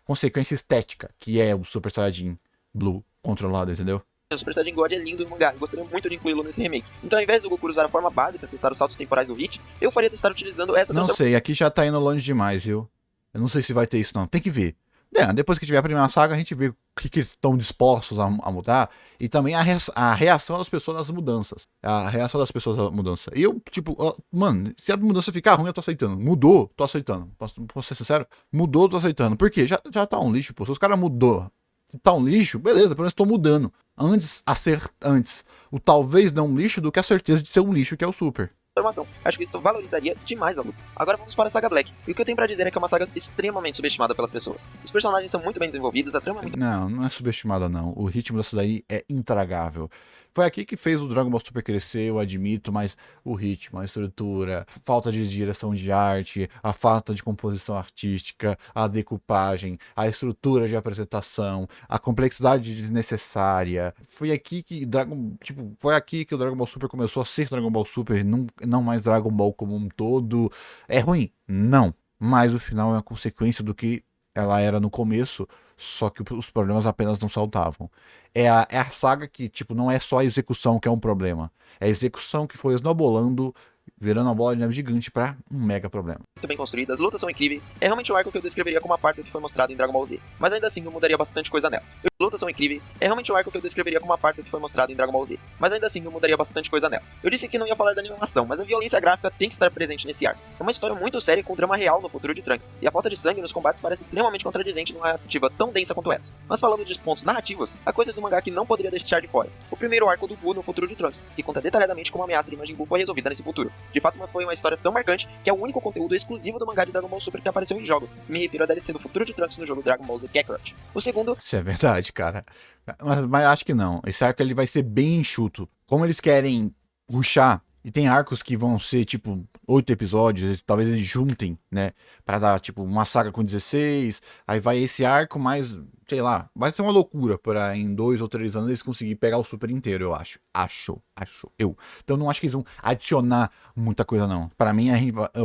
consequência estética, que é o Super Saiyajin Blue controlado, entendeu? O Super Saiyajin God é lindo no mangá, e gostaria muito de incluí-lo nesse remake. Então, ao invés do Goku usar a forma base para testar os saltos temporais do Hit, eu faria testar utilizando essa Não sei, aqui já tá indo longe demais, viu? Eu não sei se vai ter isso não, tem que ver. Depois que tiver a primeira saga, a gente vê o que estão dispostos a mudar. E também a reação das pessoas às mudanças. A reação das pessoas à mudança. E eu, tipo, mano, se a mudança ficar ruim, eu tô aceitando. Mudou, tô aceitando. Posso ser sincero? Mudou, tô aceitando. Por quê? Já tá um lixo, pô. Se os caras mudou, tá um lixo, beleza, pelo menos tô mudando. Antes, o talvez não um lixo do que a certeza de ser um lixo, que é o Super. Acho que isso valorizaria demais a luta. Agora vamos para a saga Black. E o que eu tenho pra dizer é que é uma saga extremamente subestimada pelas pessoas. Os personagens são muito bem desenvolvidos, a trama é muito... Não é subestimada não. O ritmo dessa daí é intragável. Foi aqui que fez o Dragon Ball Super crescer, eu admito, mas o ritmo, a estrutura, a falta de direção de arte, a falta de composição artística, a decupagem, a estrutura de apresentação, a complexidade desnecessária. Foi aqui que o Dragon Ball Super começou a ser Dragon Ball Super, não mais Dragon Ball como um todo. É ruim? Não. Mas o final é uma consequência do que ela era no começo, só que os problemas apenas não saltavam. É a saga que, tipo, não é só a execução que é um problema. É a execução que foi esnobolando, virando uma bola de neve gigante pra um mega problema. Muito bem construída, as lutas são incríveis. É realmente o arco que eu descreveria como a parte do que foi mostrado em Dragon Ball Z. Mas ainda assim eu mudaria bastante coisa nela. As lutas são incríveis. É realmente o arco que eu descreveria como a parte do que foi mostrado em Dragon Ball Z. Mas ainda assim eu mudaria bastante coisa nela. Eu disse que não ia falar da animação, mas a violência gráfica tem que estar presente nesse arco. É uma história muito séria com drama real no futuro de Trunks. E a falta de sangue nos combates parece extremamente contradizente numa narrativa tão densa quanto essa. Mas falando de pontos narrativos, há coisas do mangá que não poderia deixar de fora. O primeiro arco do Buu no futuro de Trunks, que conta detalhadamente como a ameaça de Majin Buu foi resolvida nesse futuro. De fato, foi uma história tão marcante que é o único conteúdo exclusivo do mangá de Dragon Ball Super que apareceu em jogos. Me refiro a DLC do futuro de Trunks no jogo Dragon Ball Z Kakarot. O segundo... Isso é verdade, cara. Mas acho que não. Esse arco ele vai ser bem enxuto. Como eles querem rushar, e tem arcos que vão ser, tipo, 8 episódios, talvez eles juntem, né? Pra dar, tipo, uma saga com 16, aí vai esse arco mais, sei lá, vai ser uma loucura pra em 2 ou 3 anos eles conseguirem pegar o Super inteiro, eu acho. Então não acho que eles vão adicionar muita coisa, não. Pra mim,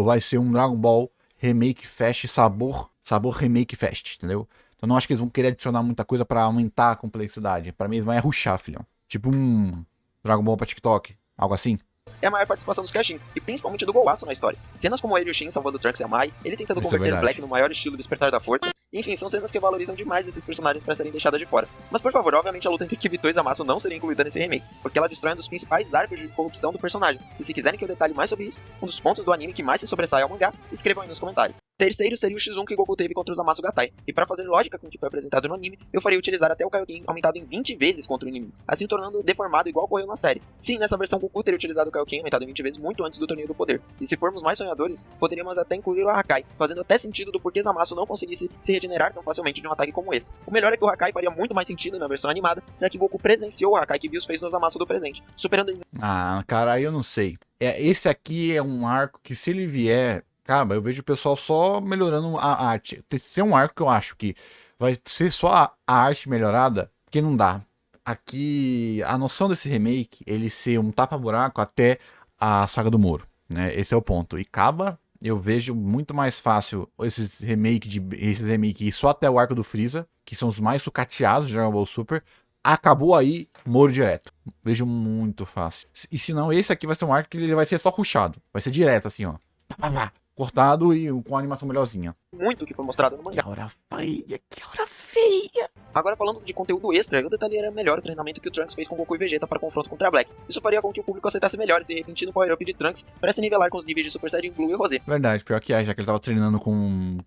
vai ser um Dragon Ball Remake Fest sabor Remake Fest, entendeu? Então não acho que eles vão querer adicionar muita coisa pra aumentar a complexidade. Pra mim, eles vão rushar, filhão. Tipo um Dragon Ball pra TikTok, algo assim. É a maior participação dos Kashins, e principalmente do Golaço na história. Cenas como ele e o Shin salvando Trunks e a Mai, ele tentando converter Black no maior estilo Despertar da Força, Enfim, são cenas que valorizam demais esses personagens para serem deixadas de fora. Mas por favor, obviamente a luta entre Kibito e Zamasu não seria incluída nesse remake, porque ela destrói um dos principais arcos de corrupção do personagem. E se quiserem que eu detalhe mais sobre isso, um dos pontos do anime que mais se sobressai ao mangá, escrevam aí nos comentários. Terceiro seria o X1 que Goku teve contra o Zamasu Gatai, e para fazer lógica com o que foi apresentado no anime, eu faria utilizar até o Kaioken aumentado em 20 vezes contra o inimigo, assim tornando deformado igual ocorreu na série. Sim, nessa versão Goku teria utilizado o Kaioken aumentado em 20 vezes muito antes do Torneio do Poder, e se formos mais sonhadores, poderíamos até incluir o Hakai, fazendo até sentido do porquê Zamasu não conseguisse se regenerar tão facilmente de um ataque como esse. O melhor é que o Hakai faria muito mais sentido na versão animada, já que Goku presenciou o Hakai que Bills fez no Zamasu do presente, superando em... Ah, cara, aí eu não sei. Esse aqui é um arco que, se ele vier, cara, eu vejo o pessoal só melhorando a arte. Tem que ser um arco que eu acho que vai ser só a arte melhorada, porque não dá. Aqui, a noção desse remake, ele ser um tapa-buraco até a saga do Moro, né? Esse é o ponto. E Kaba, eu vejo muito mais fácil esses remake só até o arco do Freeza, que são os mais sucateados de Dragon Ball Super. Acabou aí, Moro direto. Vejo muito fácil. E se não, esse aqui vai ser um arco que ele vai ser só rushado. Vai ser direto, assim, ó. Pá, pá, pá. Cortado e com a animação melhorzinha. muito que foi mostrado no mangá. Que hora feia, que hora feia. Agora, falando de conteúdo extra, eu detalharia melhor o treinamento que o Trunks fez com Goku e Vegeta para confronto contra Black. Isso faria com que o público aceitasse melhor esse repentino power-up de Trunks para se nivelar com os níveis de Super Saiyajin Blue e Rosé. Verdade, pior que é, já que ele tava treinando com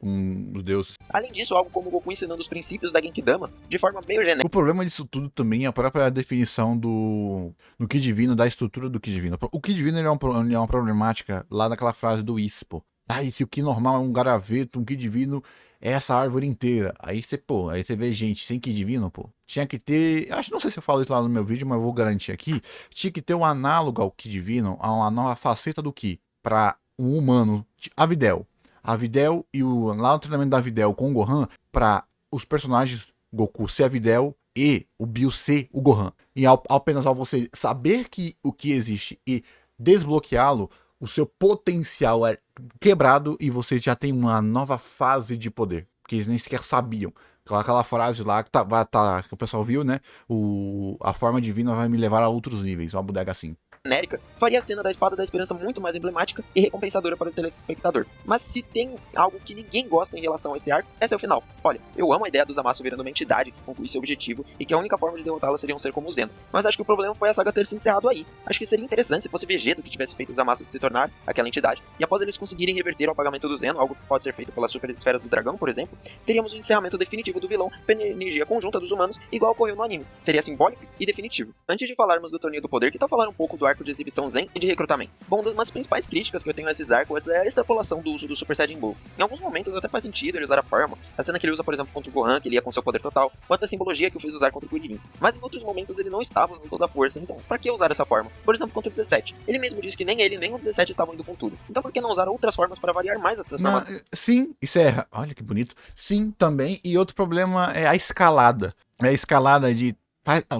os deuses. Além disso, algo como o Goku ensinando os princípios da Genkidama de forma meio genérica. O problema disso tudo também é a própria definição do Ki Divino, da estrutura do Ki Divino. O Ki Divino ele é uma problemática lá daquela frase do Ispo. Ah, e se o Ki normal é um garaveto, um Ki Divino é essa árvore inteira. Aí você vê gente sem Ki Divino, pô. Tinha que ter, não sei se eu falo isso lá no meu vídeo, mas eu vou garantir aqui. Tinha que ter um análogo ao Ki Divino, a uma nova faceta do Ki, para um humano, a Videl. A Videl e lá no treinamento da Videl com o Gohan, para os personagens Goku ser a Videl e o Bill ser o Gohan. E apenas ao você saber que o Ki existe e desbloqueá-lo, o seu potencial é quebrado e você já tem uma nova fase de poder. Porque eles nem sequer sabiam. Aquela frase lá que, que o pessoal viu, né? A forma divina vai me levar a outros níveis. Uma bodega assim. Genérica, faria a cena da Espada da Esperança muito mais emblemática e recompensadora para o telespectador. Mas se tem algo que ninguém gosta em relação a esse arco, esse é o final. Olha, eu amo a ideia do Zamasu virando uma entidade que conclui seu objetivo e que a única forma de derrotá-lo seria um ser como o Zeno. Mas acho que o problema foi a saga ter se encerrado aí. Acho que seria interessante se fosse Vegeta que tivesse feito o Zamasu se tornar aquela entidade. E após eles conseguirem reverter o apagamento do Zeno, algo que pode ser feito pelas super esferas do dragão, por exemplo, teríamos o encerramento definitivo do vilão pela energia conjunta dos humanos, igual ocorreu no anime. Seria simbólico e definitivo. Antes de falarmos do Torneio do Poder, que tal falar um pouco do arco de exibição Zen e de recrutamento? Bom, uma das principais críticas que eu tenho a esses arcos é a extrapolação do uso do Super Saiyajin Blue. Em alguns momentos até faz sentido ele usar a forma, a cena que ele usa, por exemplo, contra o Gohan, que ele ia com seu poder total, quanto a simbologia que o fez usar contra o Kuririn. Mas em outros momentos ele não estava usando toda a força, então pra que usar essa forma? Por exemplo, contra o 17. Ele mesmo disse que nem ele nem o 17 estavam indo com tudo. Então por que não usar outras formas para variar mais as transformações? Sim, isso é... Olha que bonito. Sim, também. E outro problema é a escalada. É a escalada de...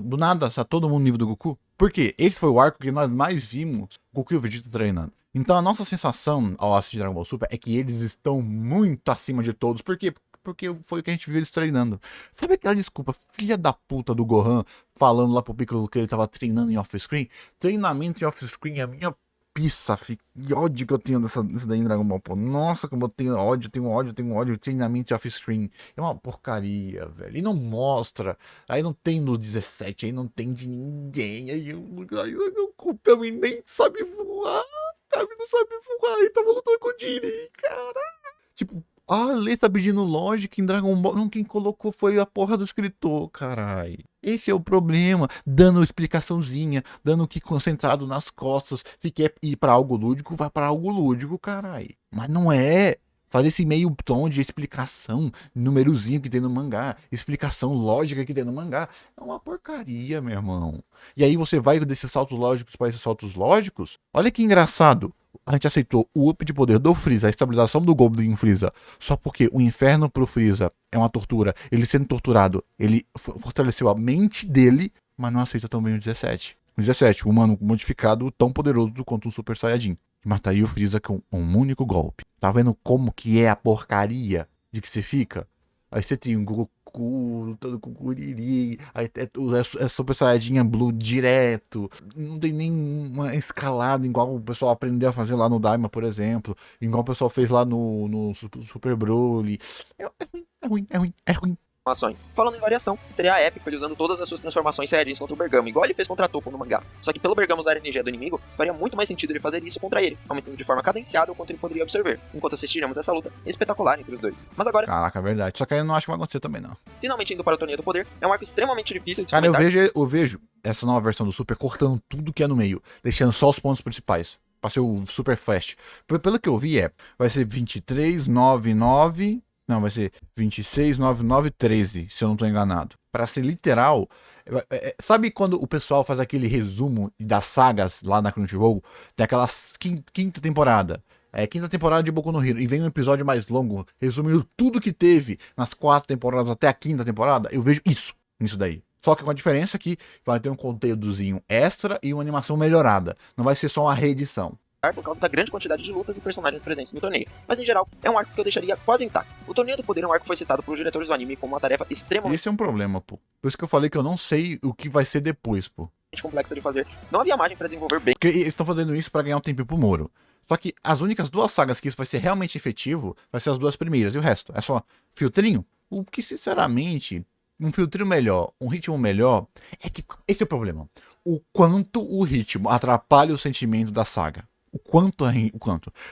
Do nada, tá todo mundo no nível do Goku. Por quê? Esse foi o arco que nós mais vimos Goku e o Vegeta treinando. Então a nossa sensação ao assistir Dragon Ball Super é que eles estão muito acima de todos. Por quê? Porque foi o que a gente viu eles treinando. Sabe aquela desculpa filha da puta do Gohan falando lá pro Piccolo que ele tava treinando em off-screen? Treinamento em off-screen é a minha pizza, que ódio que eu tenho dessa daí em Dragon Ball, pô. Nossa, como eu tenho ódio, treinamento de off-screen. É uma porcaria, velho. E não mostra. Aí não tem no 17, aí não tem de ninguém. Aí o Kami nem sabe voar. O Kami não sabe voar. Aí tava lutando com o Jiren, cara. Tipo, a Lê tá pedindo lógica em Dragon Ball. Não, quem colocou foi a porra do escritor, carai. Esse é o problema. Dando explicaçãozinha, dando o que concentrado nas costas. Se quer ir pra algo lúdico, vai pra algo lúdico, carai. Mas não é. Fazer esse meio tom de explicação, númerozinho que tem no mangá, explicação lógica que tem no mangá, é uma porcaria, meu irmão. E aí você vai desses saltos lógicos para esses saltos lógicos. Olha que engraçado. A gente aceitou o up de poder do Freeza, a estabilização do Goblin Freeza, só porque o inferno pro Freeza é uma tortura. Ele sendo torturado, ele fortaleceu a mente dele, mas não aceita também o 17. O 17, o humano modificado tão poderoso quanto um Super Saiyajin. Que mataria o Freeza com um único golpe. Tá vendo como que é a porcaria de que você fica? Aí você tem o Goku lutando com o Kuririn, aí é Super Saiyajin Blue direto, não tem nenhuma escalada igual o pessoal aprendeu a fazer lá no Daima, por exemplo, igual o pessoal fez lá no Super Broly. É ruim, é ruim, é ruim. Falando em variação, seria a épica ele usando todas as suas transformações saiyajins contra o Bergamo, igual ele fez contra a Toppo no mangá. Só que pelo Bergamo usar a energia do inimigo, faria muito mais sentido ele fazer isso contra ele, aumentando de forma cadenciada o quanto ele poderia absorver, enquanto assistiremos essa luta espetacular entre os dois. Mas agora... Caraca, é verdade. Só que aí eu não acho que vai acontecer também, não. Finalmente indo para o Torneio do Poder, é um arco extremamente difícil de se Cara, comentar. eu vejo essa nova versão do Super cortando tudo que é no meio, deixando só os pontos principais. Pra ser o Super Fast. Pelo que eu vi, vai ser 2399... Não, vai ser 26, 99, 13, se eu não tô enganado. Pra ser literal, sabe quando o pessoal faz aquele resumo das sagas lá na Crunchyroll? Tem aquela quinta temporada. Quinta temporada de Boku no Hero. E vem um episódio mais longo, resumindo tudo que teve nas 4 temporadas até a quinta temporada. Eu vejo isso nisso daí. Só que com a diferença que vai ter um conteúdozinho extra e uma animação melhorada. Não vai ser só uma reedição. Por causa da grande quantidade de lutas e personagens presentes no torneio, mas em geral é um arco que eu deixaria quase intacto. O Torneio do Poder é um arco que foi citado pelos diretores do anime como uma tarefa extremamente Esse é um problema, pô. Por isso que eu falei que eu não sei o que vai ser depois, pô. complexa de fazer. Não havia margem para desenvolver bem. Porque eles estão fazendo isso pra ganhar um tempo pro Moro. Só que as únicas 2 sagas que isso vai ser realmente efetivo vai ser as 2 primeiras, e o resto é só filtrinho. O que, sinceramente, um filtrinho melhor, um ritmo melhor, é que esse é o problema. O quanto o ritmo atrapalha o sentimento da saga. O quanto.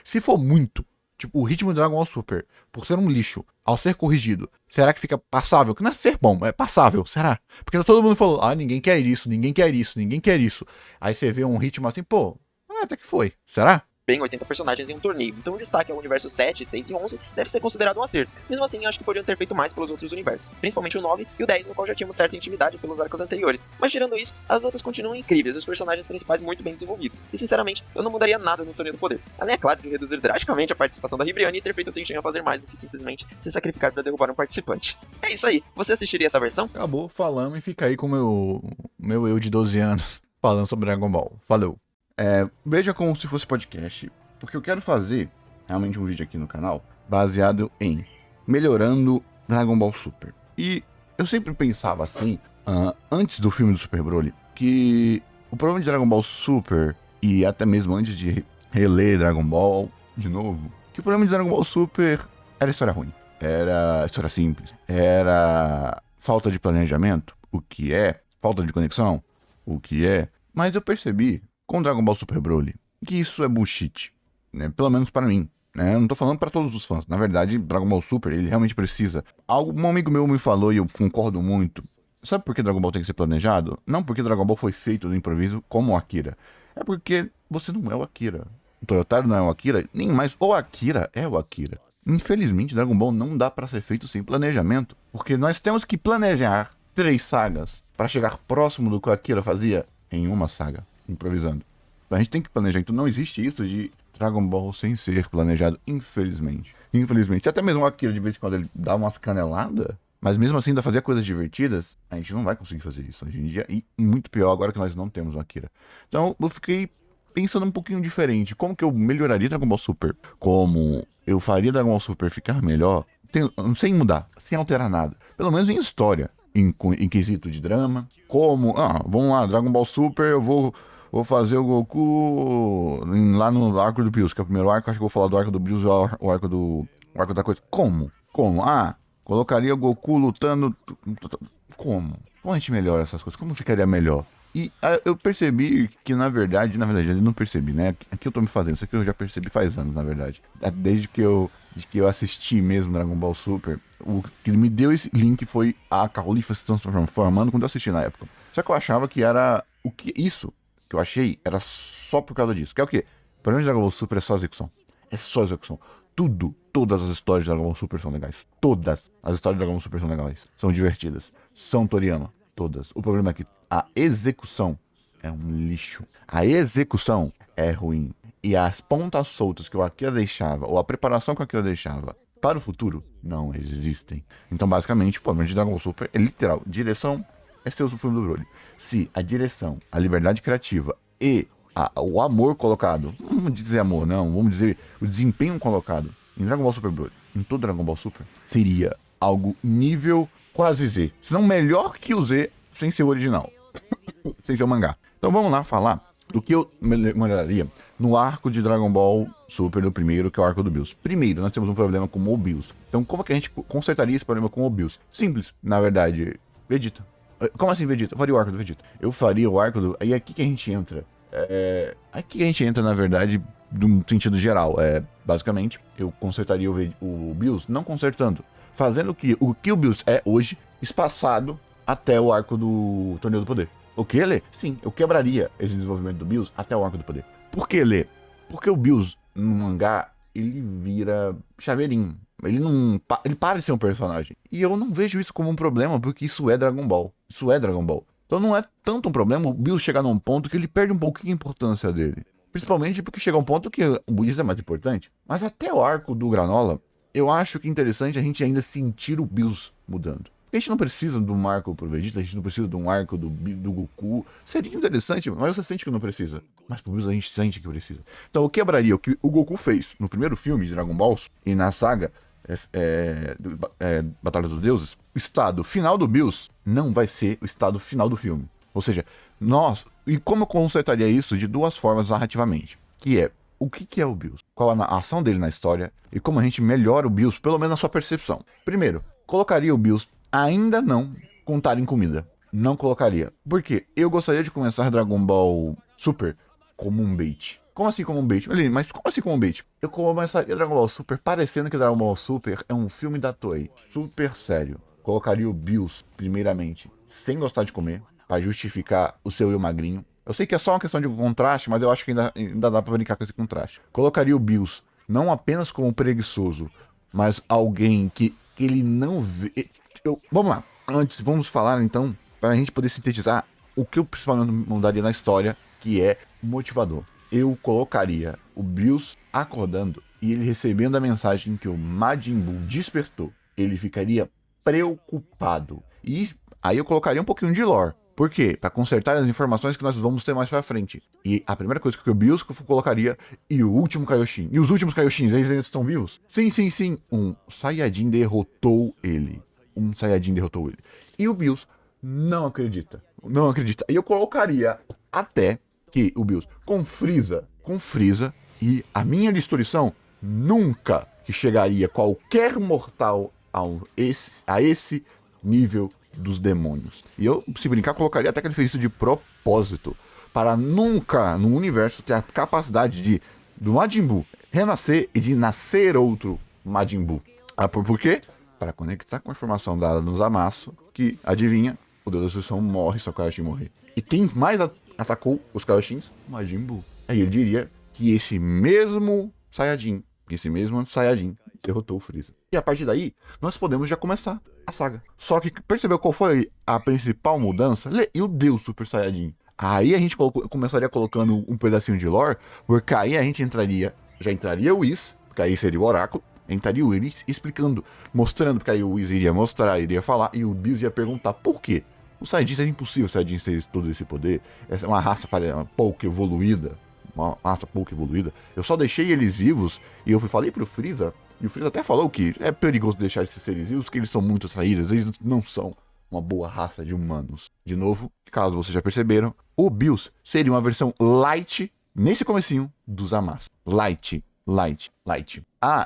Se for muito, tipo, o ritmo do Dragon Ball Super, por ser um lixo, ao ser corrigido, será que fica passável? Que não é ser bom, é passável, será? Porque todo mundo falou, ninguém quer isso, ninguém quer isso, ninguém quer isso. Aí você vê um ritmo assim, pô, até que foi, será? Bem 80 personagens em um torneio, então o destaque ao universo 7, 6 e 11 deve ser considerado um acerto. Mesmo assim, acho que podiam ter feito mais pelos outros universos, principalmente o 9 e o 10, no qual já tínhamos certa intimidade pelos arcos anteriores. Mas tirando isso, as lutas continuam incríveis e os personagens principais muito bem desenvolvidos. E sinceramente, eu não mudaria nada no Torneio do Poder. Além, é claro, de reduzir drasticamente a participação da Ribrianne e ter feito o Tenshin a fazer mais do que simplesmente se sacrificar para derrubar um participante. É isso aí, você assistiria essa versão? Acabou, falamos e fica aí com o meu eu de 12 anos falando sobre Dragon Ball. Falou. Veja como se fosse podcast. Porque eu quero fazer realmente um vídeo aqui no canal baseado em melhorando Dragon Ball Super. E eu sempre pensava assim, antes do filme do Super Broly, que o problema de Dragon Ball Super, e até mesmo antes de reler Dragon Ball de novo, que o problema de Dragon Ball Super era história ruim, era história simples, era falta de planejamento, o que é, falta de conexão, o que é. Mas eu percebi com Dragon Ball Super Broly que isso é bullshit. Né, pelo menos para mim, né? Eu não tô falando para todos os fãs. Na verdade, Dragon Ball Super, ele realmente precisa. Um amigo meu me falou e eu concordo muito. Sabe por que Dragon Ball tem que ser planejado? Não porque Dragon Ball foi feito do improviso como o Akira. É porque você não é o Akira. O Toyotaro não é o Akira, nem mais o Akira é o Akira. Infelizmente, Dragon Ball não dá para ser feito sem planejamento. Porque nós temos que planejar 3 sagas para chegar próximo do que o Akira fazia em uma saga, improvisando. Então a gente tem que planejar. Então não existe isso de Dragon Ball sem ser planejado, infelizmente. Infelizmente. Até mesmo o Akira, de vez em quando, ele dá umas caneladas, mas mesmo assim ainda fazia coisas divertidas, a gente não vai conseguir fazer isso hoje em dia. E muito pior agora que nós não temos o Akira. Então eu fiquei pensando um pouquinho diferente. Como que eu melhoraria Dragon Ball Super? Como eu faria Dragon Ball Super ficar melhor, sem mudar, sem alterar nada. Pelo menos em história, em quesito de drama. Como, vamos lá, Dragon Ball Super, eu vou fazer o Goku lá no arco do Bills, que é o primeiro arco. Acho que eu vou falar do arco do Bills, o arco da coisa. Como? Colocaria o Goku lutando. Como? Como a gente melhora essas coisas? Como ficaria melhor? E eu percebi que, na verdade, eu não percebi, né? Aqui eu tô me fazendo, isso aqui eu já percebi faz anos, na verdade. Desde que eu assisti mesmo Dragon Ball Super, o que me deu esse link foi a Caolifa se transformando quando eu assisti na época. Só que eu achava que era isso que eu achei era só por causa disso. Que é o quê? O problema de Dragon Ball Super é só execução. É só execução. Todas as histórias de Dragon Ball Super são legais. Todas as histórias de Dragon Ball Super são legais. São divertidas. São Toriyama. Todas. O problema é que a execução é um lixo. A execução é ruim. E as pontas soltas que o Akira deixava, ou a preparação que o Akira deixava para o futuro, não existem. Então, basicamente, o problema de Dragon Ball Super é literal. Direção é ser o filme do Broly. Se a direção, a liberdade criativa e o amor colocado, não vamos dizer amor, não, vamos dizer o desempenho colocado em Dragon Ball Super Broly, em todo Dragon Ball Super, seria algo nível quase Z. Se não melhor que o Z, sem ser o original. Sem ser o mangá. Então vamos lá falar do que eu melhoraria no arco de Dragon Ball Super do primeiro, que é o arco do Bills. Primeiro, nós temos um problema com o Bills. Então, como é que a gente consertaria esse problema com o Bills? Simples, na verdade, Vegeta. Como assim, Vegeta? Eu faria o arco do Vegeta. Eu faria o arco do... Aí aqui que a gente entra. Aqui que a gente entra, na verdade, num sentido geral. Basicamente, eu consertaria o Bills, não consertando. Fazendo o que o Bills é hoje, espaçado até o arco do Torneio do Poder. O que, Lê? Sim, eu quebraria esse desenvolvimento do Bills até o arco do poder. Por que, Lê? Porque o Bills, no mangá, ele vira chaveirinho. Ele para de ser um personagem. E eu não vejo isso como um problema, porque isso é Dragon Ball. Isso é Dragon Ball. Então não é tanto um problema o Bills chegar num ponto que ele perde um pouquinho a importância dele. Principalmente porque chega um ponto que o Bills é mais importante. Mas até o arco do Granola, eu acho que é interessante a gente ainda sentir o Bills mudando. A gente não precisa de um arco pro Vegeta, a gente não precisa de um arco do Goku. Seria interessante, mas você sente que não precisa. Mas pro Bills a gente sente que precisa. Então eu quebraria o que o Goku fez no primeiro filme de Dragon Balls e na saga Batalha dos Deuses. O estado final do Bills não vai ser o estado final do filme. Ou seja, e como eu consertaria isso de duas formas narrativamente? Que é, o que é o Bills? Qual a ação dele na história? E como a gente melhora o Bills, pelo menos na sua percepção. Primeiro, colocaria o Bills ainda não contar em comida. Não colocaria. Por quê? Eu gostaria de começar Dragon Ball Super como um bait. Como assim como um bait? Mas como assim como um bait? Eu começaria Dragon Ball Super parecendo que Dragon Ball Super é um filme da Toei. Super sério. Colocaria o Bills, primeiramente, sem gostar de comer, pra justificar o seu eu magrinho. Eu sei que é só uma questão de contraste, mas eu acho que ainda dá pra brincar com esse contraste. Colocaria o Bills não apenas como preguiçoso, mas alguém que ele não vê... Vamos lá. Antes, vamos falar então, para a gente poder sintetizar o que eu principalmente mudaria na história, que é motivador. Eu colocaria o Bills acordando e ele recebendo a mensagem que o Majin Buu despertou. Ele ficaria preocupado. E aí eu colocaria um pouquinho de lore. Por quê? Para consertar as informações que nós vamos ter mais pra frente. E a primeira coisa que o Bills colocaria, e o último Kaioshin. E os últimos Kaioshins, eles ainda estão vivos? Sim. Um Saiyajin derrotou ele. E o Bills não acredita. E eu colocaria até que o Bills com Frieza, e a minha destruição nunca que chegaria qualquer mortal a esse nível dos demônios. E eu, se brincar, colocaria até que ele fez isso de propósito, para nunca no universo ter a capacidade do Majin Buu renascer e de nascer outro Majin Buu. Por quê? Para conectar com a informação dada no Zamasu, que, adivinha, o Deus da Destruição morre se o Kaioshin morrer. E quem mais atacou os Kaioshins? Majin Buu. Aí ele diria que esse mesmo Saiyajin derrotou o Freeza. E a partir daí, nós podemos já começar a saga. Só que percebeu qual foi a principal mudança? E o Deus Super Saiyajin. Aí a gente começaria colocando um pedacinho de lore, porque aí a gente já entraria o Whis, porque aí seria o oráculo, entraria o Whis explicando, mostrando, porque aí o Whis iria mostrar, iria falar, e o Bills ia perguntar por quê. O Saiyajin é impossível, o Saiyajin ter todo esse poder, essa é uma raça pouco evoluída, eu só deixei eles vivos, e eu falei pro Freeza, e o Freeza até falou que é perigoso deixar esses seres vivos, porque eles são muito traídos, eles não são uma boa raça de humanos. De novo, caso vocês já perceberam, o Bills seria uma versão light, nesse comecinho, dos Zamasu. Light.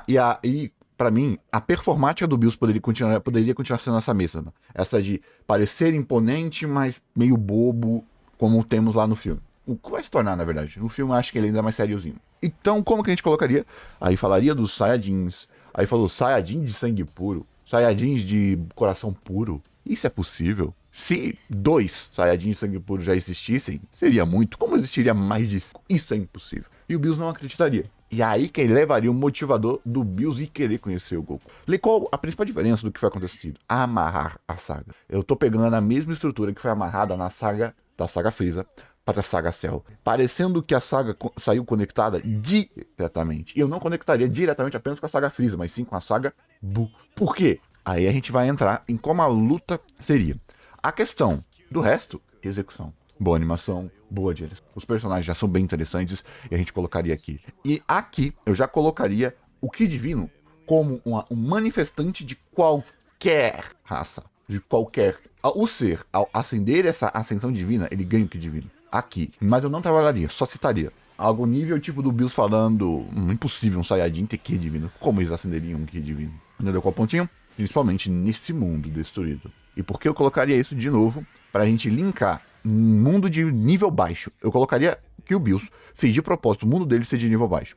E pra mim, a performática do Bills poderia continuar sendo essa mesma. Essa de parecer imponente, mas meio bobo, como temos lá no filme. O que vai se tornar, na verdade. No filme, eu acho que ele ainda é mais sériozinho. Então, como que a gente colocaria? Aí falaria dos Saiyajins. Aí falou Saiyajin de sangue puro. Saiyajins de coração puro. Isso é possível? Se 2 Saiyajins de sangue puro já existissem, seria muito. Como existiria mais de 5? Isso é impossível. E o Bills não acreditaria. E aí que ele levaria o motivador do Bills e querer conhecer o Goku. Qual a principal diferença do que foi acontecido? Amarrar a saga. Eu tô pegando a mesma estrutura que foi amarrada na saga da saga Freeza para a saga Cell. Parecendo que a saga saiu conectada diretamente. E eu não conectaria diretamente apenas com a saga Freeza, mas sim com a saga Buu. Por quê? Aí a gente vai entrar em como a luta seria. A questão do resto, execução. Boa animação, boa direção. Os personagens já são bem interessantes e a gente colocaria aqui. E aqui eu já colocaria o Ki Divino como um manifestante de qualquer raça. De qualquer. O ser, ao acender essa ascensão divina, ele ganha o Ki Divino. aqui. Mas eu não trabalharia, só citaria. Algo nível tipo do Bills falando, impossível um Saiyajin ter Ki divino. Como eles acenderiam um Ki divino? Entendeu qual pontinho? Principalmente nesse mundo destruído. E por que eu colocaria isso de novo? Pra gente linkar um mundo de nível baixo. Eu colocaria que o Bills fez de propósito o mundo dele ser de nível baixo.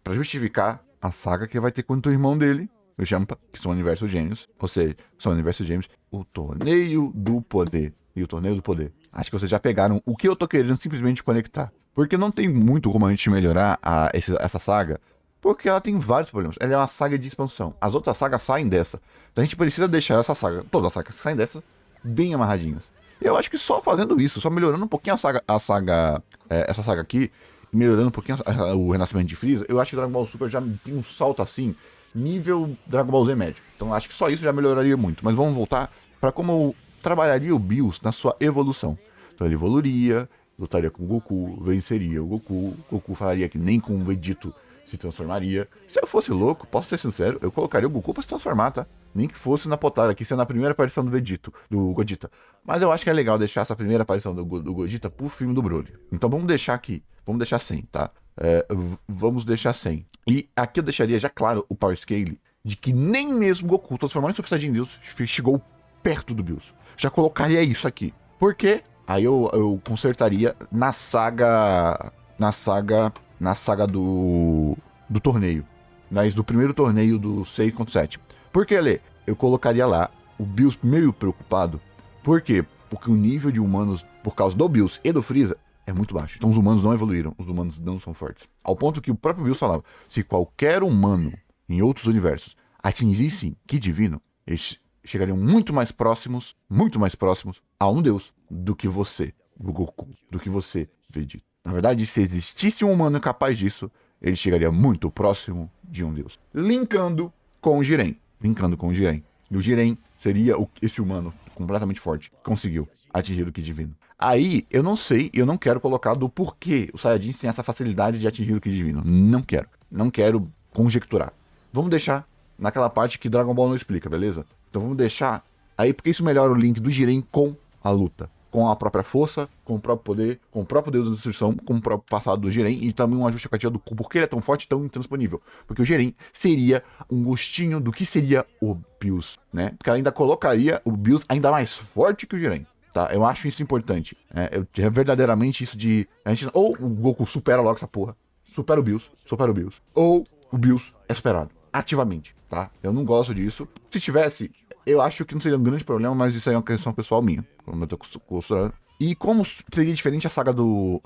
Pra justificar a saga que vai ter contra o irmão dele, o Champa, que são universos gêmeos. Ou seja, são universos gêmeos. O Torneio do Poder. E o Torneio do Poder. Acho que vocês já pegaram o que eu tô querendo simplesmente conectar. Porque não tem muito como a gente melhorar essa saga. Porque ela tem vários problemas. Ela é uma saga de expansão. As outras sagas saem dessa. Então a gente precisa deixar essa saga, todas as sagas que saem dessa, bem amarradinhas. Eu acho que só fazendo isso, só melhorando um pouquinho essa saga aqui, melhorando um pouquinho o renascimento de Freeza, eu acho que Dragon Ball Super já tem um salto assim, nível Dragon Ball Z médio. Então acho que só isso já melhoraria muito. Mas vamos voltar para como eu trabalharia o Bills na sua evolução. Então ele evoluiria, lutaria com o Goku, venceria o Goku falaria que nem com o Vegito se transformaria. Se eu fosse louco, posso ser sincero, eu colocaria o Goku pra se transformar, tá? Nem que fosse na Potara, que sendo a primeira aparição do Gogeta. Mas eu acho que é legal deixar essa primeira aparição do Gogeta pro filme do Broly. Então vamos deixar aqui, vamos deixar 100, tá? Vamos deixar 100. E aqui eu deixaria já claro o Power Scale de que nem mesmo Goku transformando em Super Saiyajin Deus chegou perto do Bills. Já colocaria isso aqui. Por quê? Aí eu consertaria na saga do torneio. Mas do primeiro torneio do 6 contra 7. Por que, Lê? Eu colocaria lá o Bills meio preocupado. Por quê? Porque o nível de humanos, por causa do Bills e do Freeza, é muito baixo. Então os humanos não evoluíram, os humanos não são fortes. Ao ponto que o próprio Bills falava, se qualquer humano em outros universos atingissem Ki divino, eles chegariam muito mais próximos a um deus do que você, o Goku, do que você, Vegeta. Na verdade, se existisse um humano capaz disso, ele chegaria muito próximo de um deus. Linkando com o Jiren. E o Jiren seria esse humano completamente forte que conseguiu atingir o Ki divino. Aí, eu não sei, eu não quero colocar do porquê os Saiyajins têm essa facilidade de atingir o Ki divino. Não quero conjecturar. Vamos deixar naquela parte que Dragon Ball não explica, beleza? Então vamos deixar aí, porque isso melhora o link do Jiren com a luta. Com a própria força, com o próprio poder, com o próprio Deus da Destruição, com o próprio passado do Jiren e também uma justificativa do porquê ele é tão forte e tão intransponível. Porque o Jiren seria um gostinho do que seria o Bills, né? Porque ainda colocaria o Bills ainda mais forte que o Jiren, tá? Eu acho isso importante. É verdadeiramente isso de... ou o Goku supera logo essa porra, supera o Bills, ou o Bills é superado, ativamente, tá? Eu não gosto disso. Se tivesse... eu acho que não seria um grande problema, mas isso aí é uma questão pessoal minha. Como eu tô costurando. E como seria diferente a saga do...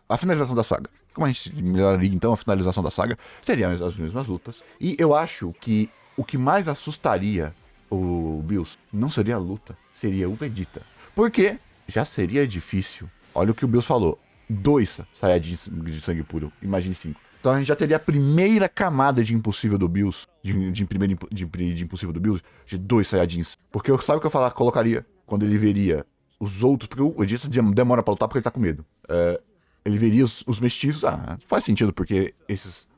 a finalização da saga. Como a gente melhoraria, então, a finalização da saga? Seria as mesmas lutas. E eu acho que o que mais assustaria o Bills não seria a luta, seria o Vegeta. Porque já seria difícil. Olha o que o Bills falou. 2 Saiyajins de sangue puro. Imagine 5. Então a gente já teria a primeira camada de impossível do Bills, de impossível do Bills, de 2 Saiyajins. Porque sabe o que eu colocaria quando ele veria os outros, porque o Vegeta demora pra lutar porque ele tá com medo. Ele veria os mestiços, faz sentido porque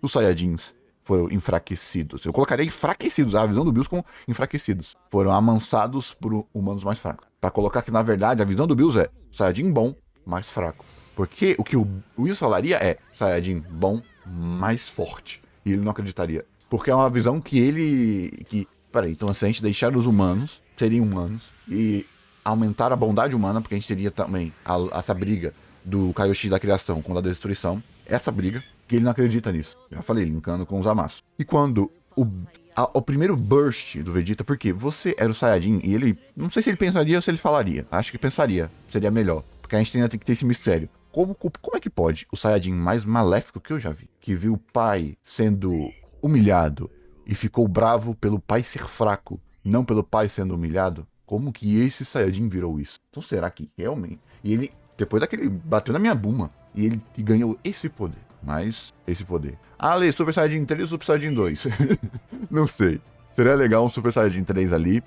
os Saiyajins foram enfraquecidos. Eu colocaria enfraquecidos, a visão do Bills como enfraquecidos. Foram amansados por humanos mais fracos. Pra colocar que na verdade a visão do Bills é Saiyajin bom, mais fraco. Porque o que o Wilson falaria é Saiyajin bom, mais forte. E ele não acreditaria. Porque é uma visão que peraí, então se a gente deixar os humanos serem humanos e aumentar a bondade humana, porque a gente teria também essa briga do Kaioshin da criação com a da destruição, essa briga, que ele não acredita nisso. Já falei, linkando com os Zamasu. E quando o primeiro burst do Vegeta, porque você era o Saiyajin e ele, não sei se ele pensaria ou se ele falaria, acho que pensaria, seria melhor, porque a gente ainda tem que ter esse mistério. Como é que pode o Saiyajin mais maléfico que eu já vi, que viu o pai sendo humilhado e ficou bravo pelo pai ser fraco, não pelo pai sendo humilhado, como que esse Saiyajin virou isso? Então será que realmente... E ele, depois daquele, bateu na minha buma, e ele ganhou esse poder, mas esse poder. Ale, Super Saiyajin 3 ou Super Saiyajin 2? Não sei. Seria legal um Super Saiyajin 3 ali,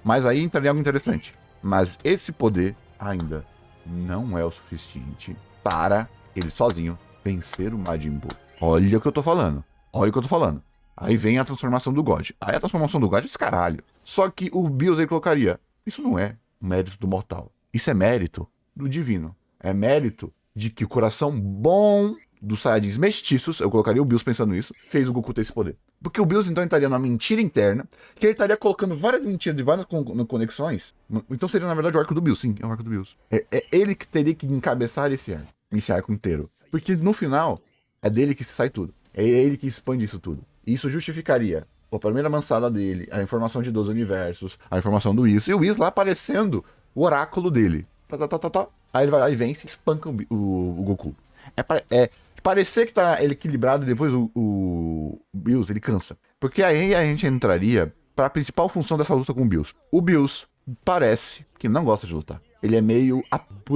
mas aí entraria algo interessante. Mas esse poder ainda não é o suficiente para ele sozinho vencer o Majin Buu. Olha o que eu tô falando. Aí vem a transformação do God. Aí a transformação do God é descaralho. Só que o Bills aí colocaria, isso não é mérito do mortal. Isso é mérito do divino. É mérito de que o coração bom dos Saiyajins mestiços, eu colocaria o Bills pensando nisso, fez o Goku ter esse poder. Porque o Bills então estaria numa mentira interna, que ele estaria colocando várias mentiras de várias conexões. Então seria na verdade o arco do Bills, sim, é o arco do Bills. É ele que teria que encabeçar esse arco inteiro. Porque no final, é dele que sai tudo. É ele que expande isso tudo. E isso justificaria a primeira mansada dele, a informação de 12 universos, a informação do Whis, e o Whis lá aparecendo o oráculo dele. Aí ele vai lá e vence e espanca o Goku. Parecer que tá ele equilibrado e depois o Bills, ele cansa. Porque aí a gente entraria para a principal função dessa luta com o Bills. O Bills parece que não gosta de lutar. Ele é meio...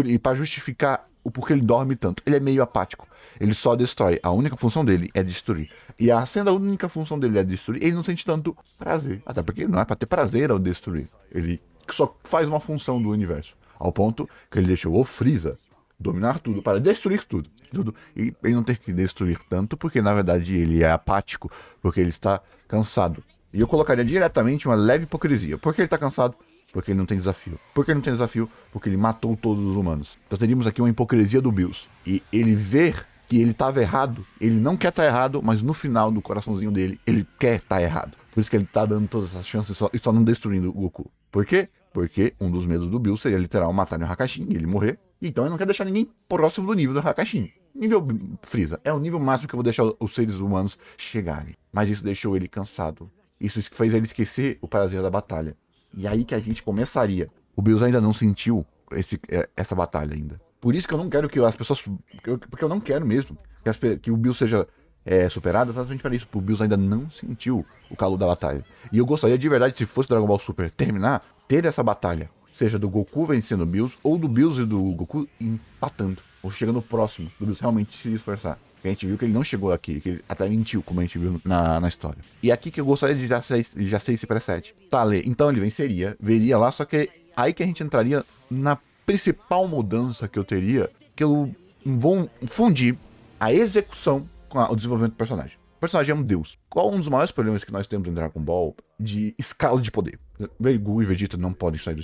E para justificar o porquê ele dorme tanto, ele é meio apático. Ele só destrói. A única função dele é destruir. E sendo a única função dele é destruir, ele não sente tanto prazer. Até porque não é para ter prazer ao destruir. Ele só faz uma função do universo. Ao ponto que ele deixou o Freeza dominar tudo para destruir tudo. E ele não ter que destruir tanto, porque na verdade ele é apático, porque ele está cansado. E eu colocaria diretamente uma leve hipocrisia. Por que ele está cansado? Porque ele não tem desafio. Por que ele não tem desafio? Porque ele matou todos os humanos. Então teríamos aqui uma hipocrisia do Bills. E ele ver que ele estava errado, ele não quer estar errado, mas no final do coraçãozinho dele, ele quer estar errado. Por isso que ele está dando todas as chances e só não destruindo o Goku. Por quê? Porque um dos medos do Bills seria literal matar o Hakashin e ele morrer. Então ele não quer deixar ninguém próximo do nível do Hakashin. Nível Freeza é o nível máximo que eu vou deixar os seres humanos chegarem. Mas isso deixou ele cansado. Isso fez ele esquecer o prazer da batalha. E aí que a gente começaria. O Bills ainda não sentiu essa batalha ainda. Por isso que eu não quero que as pessoas... Porque eu não quero mesmo que o Bills seja superado. Exatamente para isso. O Bills ainda não sentiu o calor da batalha. E eu gostaria de verdade, se fosse Dragon Ball Super terminar, ter essa batalha. Seja do Goku vencendo o Bills, ou do Bills e do Goku empatando. Ou chegando próximo do Bills realmente se esforçar. A gente viu que ele não chegou aqui, que ele até mentiu, como a gente viu na história. E aqui que eu gostaria de já ser esse preset. Tá, Lê, então ele venceria, veria lá, só que aí que a gente entraria na principal mudança que eu teria, que eu vou fundir a execução com o desenvolvimento do personagem. O personagem é um deus. Qual um dos maiores problemas que nós temos em Dragon Ball de escala de poder? Goku e Vegeta não podem sair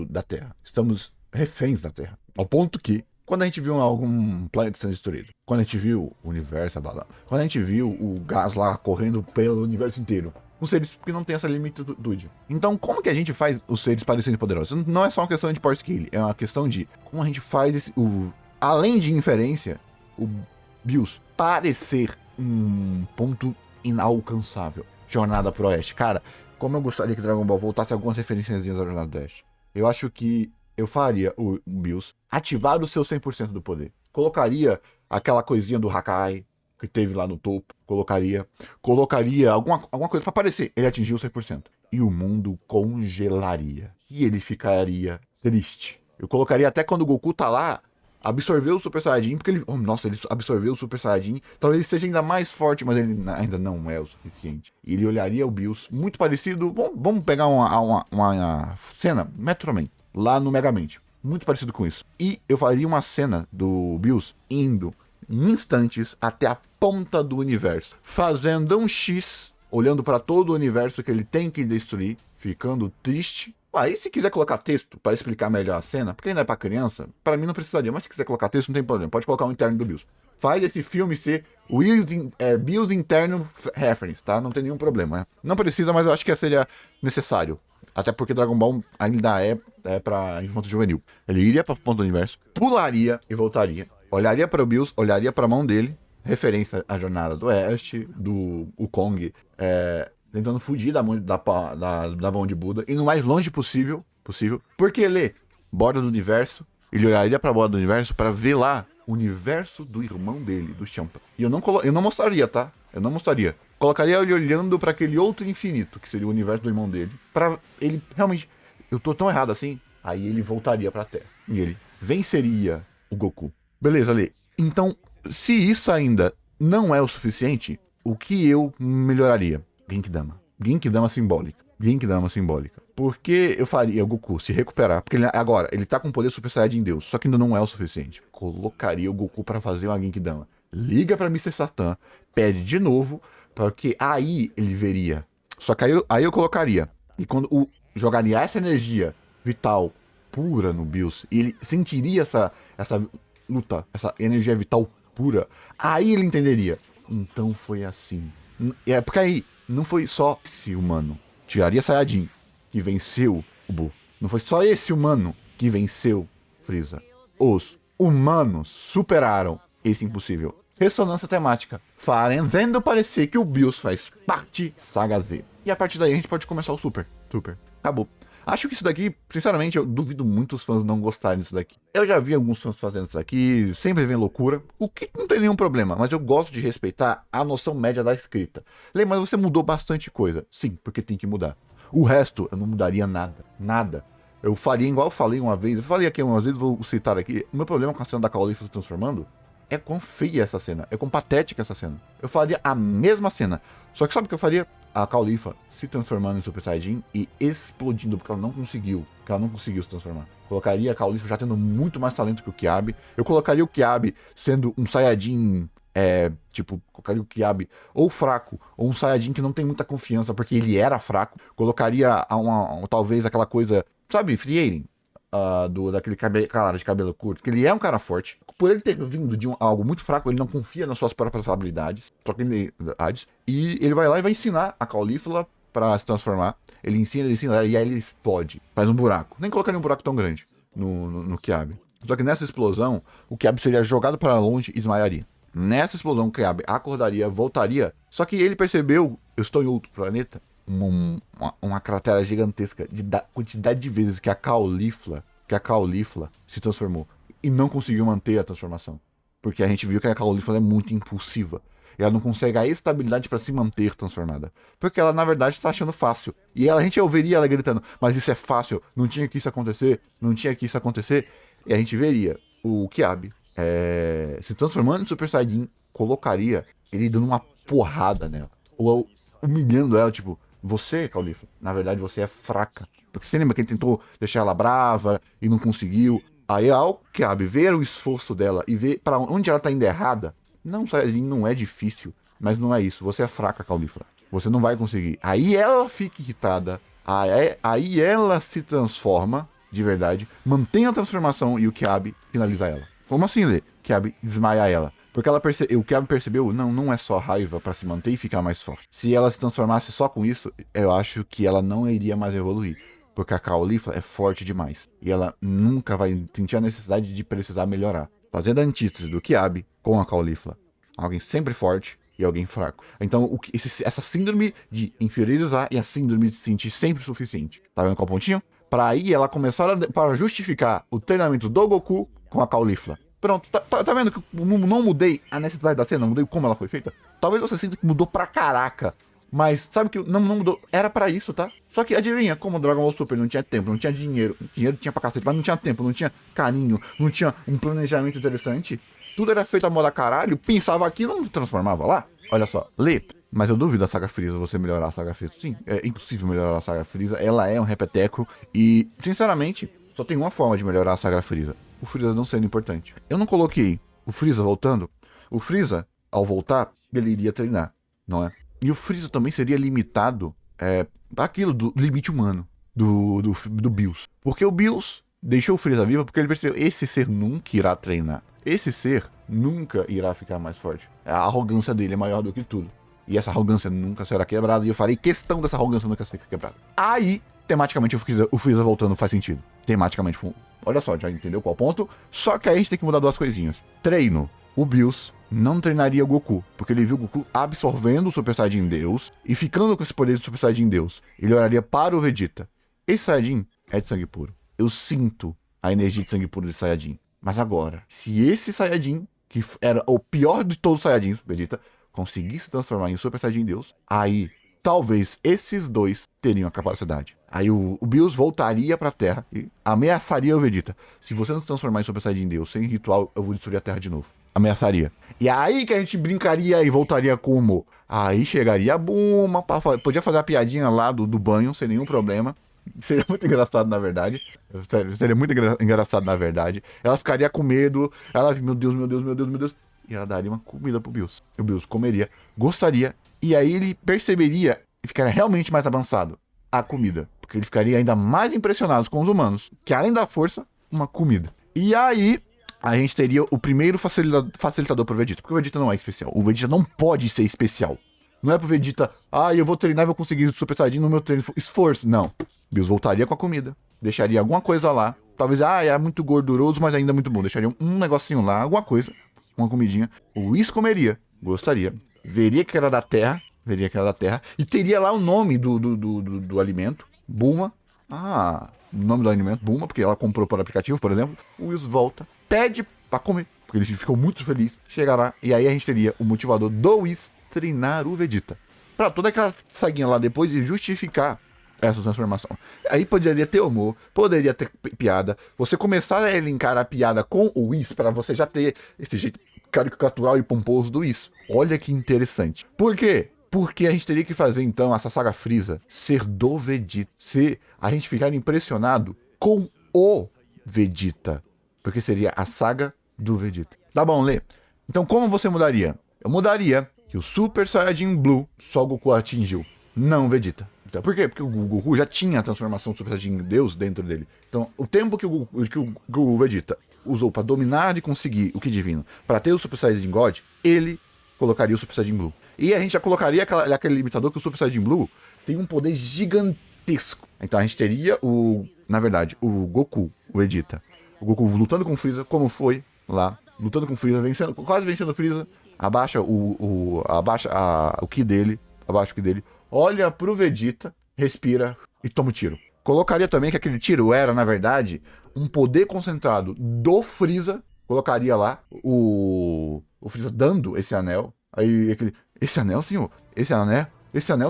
da Terra. Estamos reféns da Terra. Ao ponto que, quando a gente viu algum planeta sendo destruído, quando a gente viu o universo abalado, quando a gente viu o gás lá correndo pelo universo inteiro, os seres que não tem essa limitude. Então, como que a gente faz os seres parecerem poderosos? Não é só uma questão de power scale, é uma questão de como a gente faz além de inferência, o Bills parecer um ponto inalcançável. Jornada pro Oeste. Cara, como eu gostaria que Dragon Ball voltasse algumas referências da Jornada do Oeste. Eu acho que eu faria o Bills ativar o seu 100% do poder. Colocaria aquela coisinha do Hakai que teve lá no topo. Colocaria alguma coisa pra aparecer. Ele atingiu 100%. E o mundo congelaria. E ele ficaria triste. Eu colocaria até quando o Goku tá lá, absorveu o Super Saiyajin, porque ele absorveu o Super Saiyajin, talvez ele seja ainda mais forte, mas ele ainda não é o suficiente. E ele olharia o Bills, muito parecido, vamos pegar uma cena, Metroman, lá no Megamente, muito parecido com isso. E eu faria uma cena do Bills indo em instantes até a ponta do universo, fazendo um X, olhando para todo o universo que ele tem que destruir, ficando triste. Aí, se quiser colocar texto para explicar melhor a cena, porque ainda é pra criança, para mim não precisaria, mas se quiser colocar texto, não tem problema, pode colocar o interno do Bills. Faz esse filme ser Bills interno reference, tá? Não tem nenhum problema, né? Não precisa, mas eu acho que seria necessário. Até porque Dragon Ball ainda é pra infanto juvenil. Ele iria pra ponta do universo, pularia e voltaria. Olharia para o Bills, olharia pra mão dele, referência à Jornada do Oeste, do Kong, tentando fugir da mão de Buda, e no mais longe possível, porque ele, borda do universo, ele olharia pra borda do universo para ver lá o universo do irmão dele, do Champa. E eu não mostraria, tá? Eu não mostraria. Colocaria ele olhando para aquele outro infinito, que seria o universo do irmão dele, para ele realmente, eu tô tão errado assim, aí ele voltaria pra Terra. E ele venceria o Goku. Beleza, Lê. Então, se isso ainda não é o suficiente, o que eu melhoraria? Genkidama simbólica. Porque eu faria o Goku se recuperar. Porque agora, ele tá com poder Super Saiyajin Deus. Só que ainda não é o suficiente. Colocaria o Goku para fazer uma Genkidama. Liga pra Mr. Satan. Pede de novo. Porque aí ele veria. Só que aí eu colocaria. E quando jogaria essa energia vital pura no Bills, e ele sentiria essa luta, essa energia vital pura, aí ele entenderia. Então foi assim. É porque aí não foi só esse humano, tiraria Saiyajin, que venceu o Buu. Não foi só esse humano que venceu Frieza. Os humanos superaram esse impossível. Ressonância temática, fazendo parecer que o Bills faz parte Saga Z. E a partir daí a gente pode começar o Super. Acabou. Acho que isso daqui, sinceramente, eu duvido muito os fãs não gostarem disso daqui. Eu já vi alguns fãs fazendo isso daqui, sempre vem loucura, o que não tem nenhum problema, mas eu gosto de respeitar a noção média da escrita. Lembra, mas você mudou bastante coisa. Sim, porque tem que mudar. O resto, eu não mudaria nada. Eu faria igual eu falei uma vez, vou citar aqui, o meu problema com a cena da Caulifla se transformando é quão feia essa cena, é quão patética essa cena. Eu faria a mesma cena, só que sabe o que eu faria? A Caulifla se transformando em Super Saiyajin e explodindo, porque ela não conseguiu se transformar. Colocaria a Caulifla já tendo muito mais talento que o Kiabi. Eu colocaria o Kiabi sendo um Saiyajin, colocaria o Kiabi ou fraco, ou um Saiyajin que não tem muita confiança, porque ele era fraco. Colocaria talvez aquela coisa, sabe, Frieren, daquele cara de cabelo curto, que ele é um cara forte. Por ele ter vindo de algo muito fraco, ele não confia nas suas próprias habilidades, e ele vai lá e vai ensinar a Caulifla pra se transformar. Ele ensina, e aí ele explode. Faz um buraco. Nem colocaria um buraco tão grande no Kiabi. Só que nessa explosão, o Kiabi seria jogado para longe e desmaiaria. Nessa explosão, o Kiabi acordaria, voltaria. Só que ele percebeu, eu estou em outro planeta, uma cratera gigantesca da quantidade de vezes que a Caulifla se transformou. E não conseguiu manter a transformação. Porque a gente viu que a Caulifla é muito impulsiva. E ela não consegue a estabilidade para se manter transformada. Porque ela, na verdade, está achando fácil. E a gente ouviria ela gritando, mas isso é fácil, não tinha que isso acontecer. E a gente veria o Kiabi se transformando em Super Saiyajin, colocaria ele dando uma porrada nela. Ou humilhando ela, tipo, você, Caulifla, na verdade você é fraca. Porque você lembra que ele tentou deixar ela brava e não conseguiu. Aí ao Kiabi ver o esforço dela e ver para onde ela tá indo errada, não é difícil, mas não é isso. Você é fraca, Caulifla. Você não vai conseguir. Aí ela fica irritada, aí ela se transforma, de verdade, mantém a transformação e o Kiabi finaliza ela. Como assim, Lê? Kiabi desmaia ela. Porque o Kiabi percebeu, não é só raiva pra se manter e ficar mais forte. Se ela se transformasse só com isso, eu acho que ela não iria mais evoluir. Porque a Caulifla é forte demais. E ela nunca vai sentir a necessidade de precisar melhorar. Fazendo a antítese do Kiabi com a Caulifla. Alguém sempre forte e alguém fraco. Então, essa síndrome de inferiorizar e a síndrome de se sentir sempre suficiente. Tá vendo qual pontinho? Pra aí ela começar para justificar o treinamento do Goku com a Caulifla. Pronto, tá vendo que eu não mudei a necessidade da cena, não mudei como ela foi feita? Talvez você sinta que mudou pra caraca. Mas sabe que não mudou, era pra isso, tá? Só que adivinha, como o Dragon Ball Super não tinha tempo, não tinha dinheiro tinha pra cacete, mas não tinha tempo, não tinha carinho, não tinha um planejamento interessante. Tudo era feito a moda caralho, pensava aqui e não transformava lá. Olha só, Lê, mas eu duvido da Saga Frieza você melhorar a Saga Frieza. Sim, é impossível melhorar a Saga Frieza, ela é um repeteco e, sinceramente, só tem uma forma de melhorar a Saga Frieza. O Frieza não sendo importante. Eu não coloquei o Frieza voltando. O Frieza, ao voltar, ele iria treinar, não é? E o Frieza também seria limitado aquilo do limite humano do Bills. Porque o Bills deixou o Frieza vivo porque ele percebeu, esse ser nunca irá treinar. Esse ser nunca irá ficar mais forte. A arrogância dele é maior do que tudo. E essa arrogância nunca será quebrada. E eu farei questão dessa arrogância nunca ser quebrada. Aí, tematicamente, o Frieza voltando faz sentido. Tematicamente, olha só, já entendeu qual ponto? Só que aí a gente tem que mudar duas coisinhas. Treino. O Bills não treinaria o Goku, porque ele viu o Goku absorvendo o Super Saiyajin Deus e ficando com esse poder do Super Saiyajin Deus. Ele olharia para o Vegeta. Esse Saiyajin é de sangue puro. Eu sinto a energia de sangue puro desse Saiyajin. Mas agora, se esse Saiyajin, que era o pior de todos os Saiyajins, Vegeta, conseguisse transformar em Super Saiyajin Deus, aí talvez esses dois teriam a capacidade. Aí o Bills voltaria pra Terra e ameaçaria o Vegeta. Se você não se transformar em Super Saiyajin Deus sem ritual, eu vou destruir a Terra de novo. Ameaçaria. E aí que a gente brincaria e voltaria como? Aí chegaria a Bulma, podia fazer a piadinha lá do banho, sem nenhum problema. Seria muito engraçado, na verdade. Sério, seria muito engraçado, na verdade. Ela ficaria com medo. Ela, meu Deus. E ela daria uma comida pro Bills. O Bills comeria, gostaria. E aí ele perceberia e ficaria realmente mais avançado. A comida. Porque ele ficaria ainda mais impressionado com os humanos, que além da força, uma comida. E aí, a gente teria o primeiro facilitador pro Vegeta, porque o Vegeta não é especial. O Vegeta não pode ser especial. Não é pro Vegeta, eu vou treinar e vou conseguir Super Saiyajin no meu treino esforço. Não. Bills voltaria com a comida, deixaria alguma coisa lá. Talvez, é muito gorduroso, mas ainda muito bom. Deixaria um negocinho lá, alguma coisa, uma comidinha. O Whis comeria, gostaria. Veria que era da Terra, e teria lá o nome do alimento, Bulma. O nome do alimento, Bulma, porque ela comprou por aplicativo, por exemplo. O Whis volta, pede pra comer, porque ele ficou muito feliz. Chegará, e aí a gente teria o motivador do Whis treinar o Vegeta. Pra toda aquela saguinha lá depois de justificar essa transformação. Aí poderia ter humor, poderia ter piada. Você começar a elencar a piada com o Whis pra você já ter esse jeito caricatural e pomposo do Whis. Olha que interessante. Por quê? Porque a gente teria que fazer então essa saga Frieza ser do Vegeta. A gente ficar impressionado com o Vegeta. Porque seria a saga do Vegeta. Tá bom, Lê? Então como você mudaria? Eu mudaria que o Super Saiyajin Blue só o Goku atingiu, não o Vegeta. Então, por quê? Porque o Goku já tinha a transformação Super Saiyajin Deus dentro dele. Então, o tempo que o Vegeta usou para dominar e conseguir o Ki Divino, para ter o Super Saiyajin God, ele colocaria o Super Saiyajin Blue. E a gente já colocaria aquele limitador que o Super Saiyajin Blue tem um poder gigantesco. Então a gente teria o Goku, o Vegeta. O Goku lutando com o Freeza, como foi lá, lutando com o Freeza, quase vencendo o Freeza. Abaixa o Ki dele, olha pro Vegeta, respira e toma o tiro. Colocaria também que aquele tiro era, na verdade, um poder concentrado do Freeza. Colocaria lá o Freeza dando esse anel. Aí esse anel, senhor, esse anel,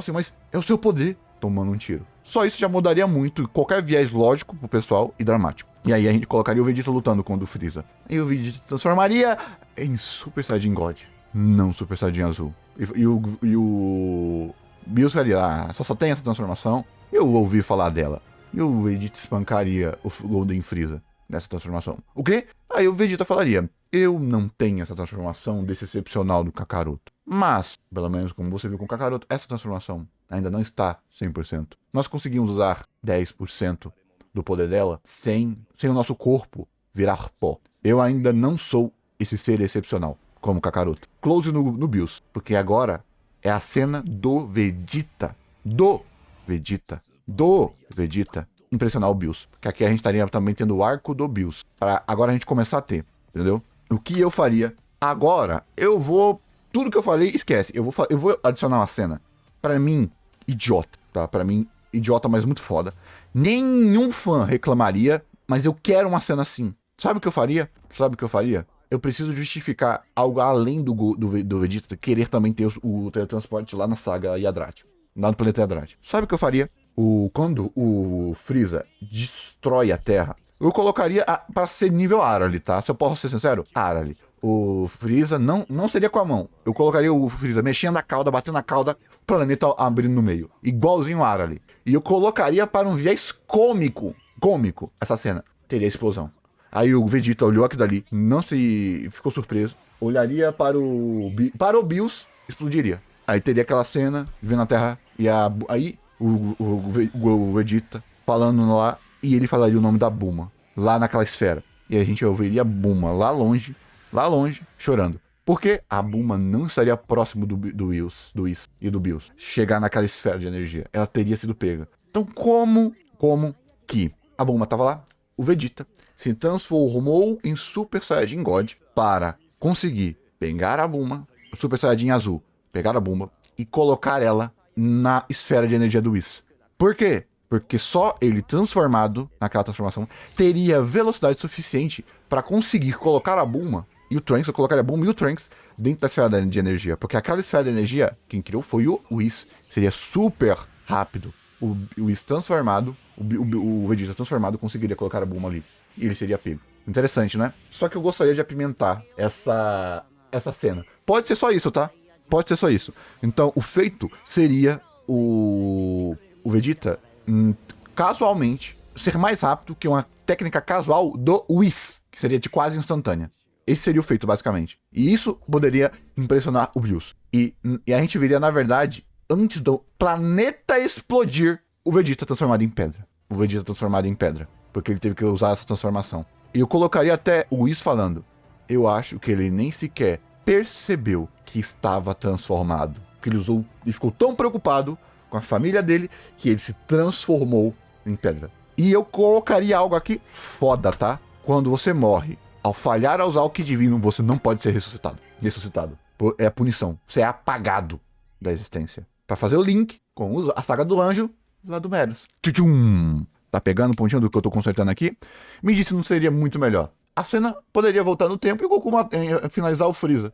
senhor, mas é o seu poder, tomando um tiro. Só isso já mudaria muito qualquer viés lógico pro pessoal e dramático. E aí a gente colocaria o Vegeta lutando contra o Freeza. E o Vegeta transformaria em Super Saiyajin God. Não Super Saiyajin Azul. E o Bills faria, só tem essa transformação. Eu ouvi falar dela. E o Vegeta espancaria o Golden Freeza nessa transformação. O quê? Aí o Vegeta falaria, eu não tenho essa transformação desse excepcional do Kakaroto. Mas, pelo menos como você viu com o Kakaroto, essa transformação ainda não está 100%. Nós conseguimos usar 10% do poder dela sem o nosso corpo virar pó. Eu ainda não sou esse ser excepcional como Kakaroto. Close no Bills, porque agora é a cena do Vegeta impressionar o Bills. Porque aqui a gente estaria também tendo o arco do Bills, para agora a gente começar a ter, entendeu? O que eu faria? Agora, tudo que eu falei, esquece. Eu vou adicionar uma cena, pra mim, idiota, tá? Pra mim, idiota, mas muito foda. Nenhum fã reclamaria, mas eu quero uma cena assim. Sabe o que eu faria? Eu preciso justificar algo além do Vegeta querer também ter o teletransporte lá na saga Yadrati. Lá no planeta Yadrati. Sabe o que eu faria? Quando o Freeza destrói a Terra, eu colocaria para ser nível Arale, tá? Se eu posso ser sincero, Arale. O Freeza não seria com a mão. Eu colocaria o Freeza mexendo a cauda, batendo a cauda, o planeta abrindo no meio. Igualzinho o Arale. E eu colocaria para um viés cômico essa cena. Teria explosão. Aí o Vegeta olhou aquilo dali, ficou surpreso, olharia para o Bills, explodiria. Aí teria aquela cena, vendo a Terra, e aí o Vegeta falando lá, e ele falaria o nome da Bulma, lá naquela esfera. E a gente ouviria a Bulma lá longe, chorando. Porque a Bulma não estaria próximo do Whis e do Bills. Chegar naquela esfera de energia. Ela teria sido pega. Então como que a Bulma tava lá? O Vegeta se transformou em Super Saiyajin God para conseguir pegar a Bulma, o Super Saiyajin azul, pegar a Bulma e colocar ela na esfera de energia do Whis. Por quê? Porque só ele transformado naquela transformação teria velocidade suficiente para conseguir colocar a Bulma e o Trunks, eu colocaria a Bulma e o Trunks dentro da esfera de energia. Porque aquela esfera de energia, quem criou foi o Whis. Seria super rápido. O Whis transformado, o Vegeta transformado conseguiria colocar a Bulma ali. E ele seria pego. Interessante, né? Só que eu gostaria de apimentar essa cena. Pode ser só isso, tá? Pode ser só isso. Então, o feito seria o Vegeta, casualmente, ser mais rápido que uma técnica casual do Whis, que seria de quase instantânea. Esse seria o feito, basicamente. E isso poderia impressionar o Bills. E a gente veria, na verdade, antes do planeta explodir, o Vegeta transformado em pedra. O Vegeta transformado em pedra. Porque ele teve que usar essa transformação. E eu colocaria até o Whis falando. Eu acho que ele nem sequer percebeu que estava transformado. Porque ele ficou tão preocupado com a família dele que ele se transformou em pedra. E eu colocaria algo aqui foda, tá? Quando você morre, ao falhar a usar o Ki Divino, você não pode ser ressuscitado. É a punição. Você é apagado da existência. Pra fazer o link com a saga do anjo lá do Meros. Tchum! Tá pegando o pontinho do que eu tô consertando aqui? Me disse se não seria muito melhor. A cena poderia voltar no tempo e o Goku finalizar o Freeza.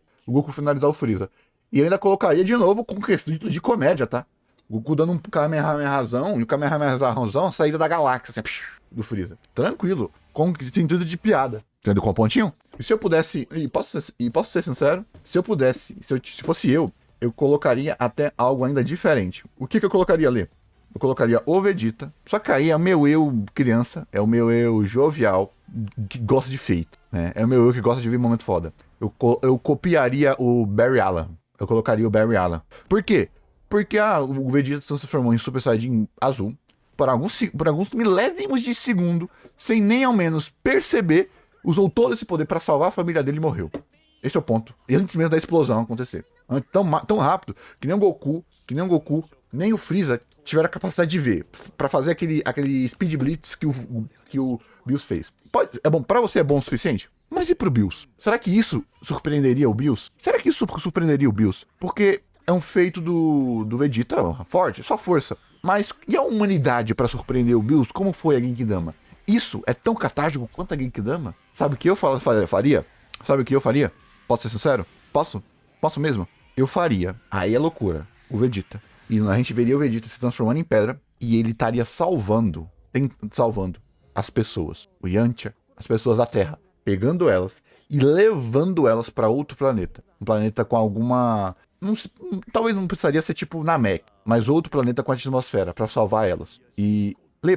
E eu ainda colocaria de novo com quesito de comédia, tá? O Goku dando um Kamehamehazão e o Kamehamehazão a saída da galáxia, assim, do Freeza. Tranquilo. Com sentido de piada. Entendeu com o pontinho? E se eu pudesse... E posso ser sincero? Se fosse eu colocaria até algo ainda diferente. O que eu colocaria ali? Eu colocaria o Vegeta. Só que aí é o meu eu criança. É o meu eu jovial. Que gosta de feito. Né? É o meu eu que gosta de ver momento foda. Eu copiaria o Barry Allen. Eu colocaria o Barry Allen. Por quê? Porque o Vegeta se transformou em Super Saiyajin azul. Por alguns milésimos de segundo. Sem nem ao menos perceber. Usou todo esse poder pra salvar a família dele e morreu. Esse é o ponto. E antes mesmo da explosão acontecer. Tão rápido que nem o Goku, nem o Freeza tiveram a capacidade de ver. Pra fazer aquele Speed Blitz que o Bills fez. Pra você é bom o suficiente? Mas e pro Bills? Será que isso surpreenderia o Bills? Porque é um feito do Vegeta forte, só força. Mas e a humanidade pra surpreender o Bills? Como foi a Genkidama? Isso é tão catártico quanto a Genkidama? Sabe o que eu faria? Sabe o que eu faria? Posso ser sincero? Posso? Posso mesmo? Eu faria. Aí é loucura. O Vegeta. E a gente veria o Vegeta se transformando em pedra. E ele estaria salvando as pessoas. O Yantia, as pessoas da Terra. Pegando elas e levando elas para outro planeta. Um planeta com alguma... talvez não precisaria ser tipo Namek. Mas outro planeta com a atmosfera para salvar elas. E...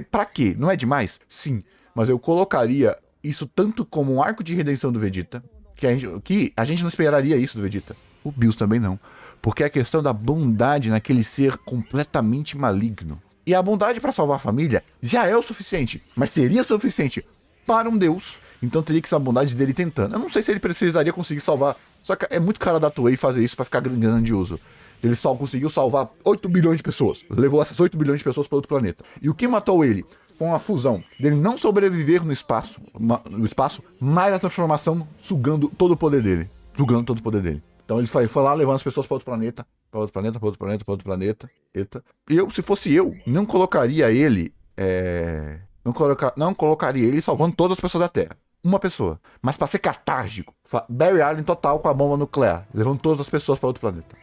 pra quê? Não é demais? Sim. Mas eu colocaria isso tanto como um arco de redenção do Vegeta. Que a gente não esperaria isso do Vegeta. O Bills também não. Porque é a questão da bondade naquele ser completamente maligno. E a bondade para salvar a família já é o suficiente. Mas seria suficiente para um deus. Então teria que ser a bondade dele tentando. Eu não sei se ele precisaria conseguir salvar. Só que é muito cara da Toei fazer isso para ficar grandioso. Ele só conseguiu salvar 8 bilhões de pessoas. Levou essas 8 bilhões de pessoas para outro planeta. E o que matou ele? Com a fusão dele não sobreviver no espaço, mas a transformação sugando todo o poder dele. Então ele foi lá levando as pessoas para outro planeta. Eita. E se fosse eu, não colocaria ele... Não colocaria ele salvando todas as pessoas da Terra. Uma pessoa. Mas pra ser catárgico. Barry Allen total com a bomba nuclear. Levando todas as pessoas para outro planeta.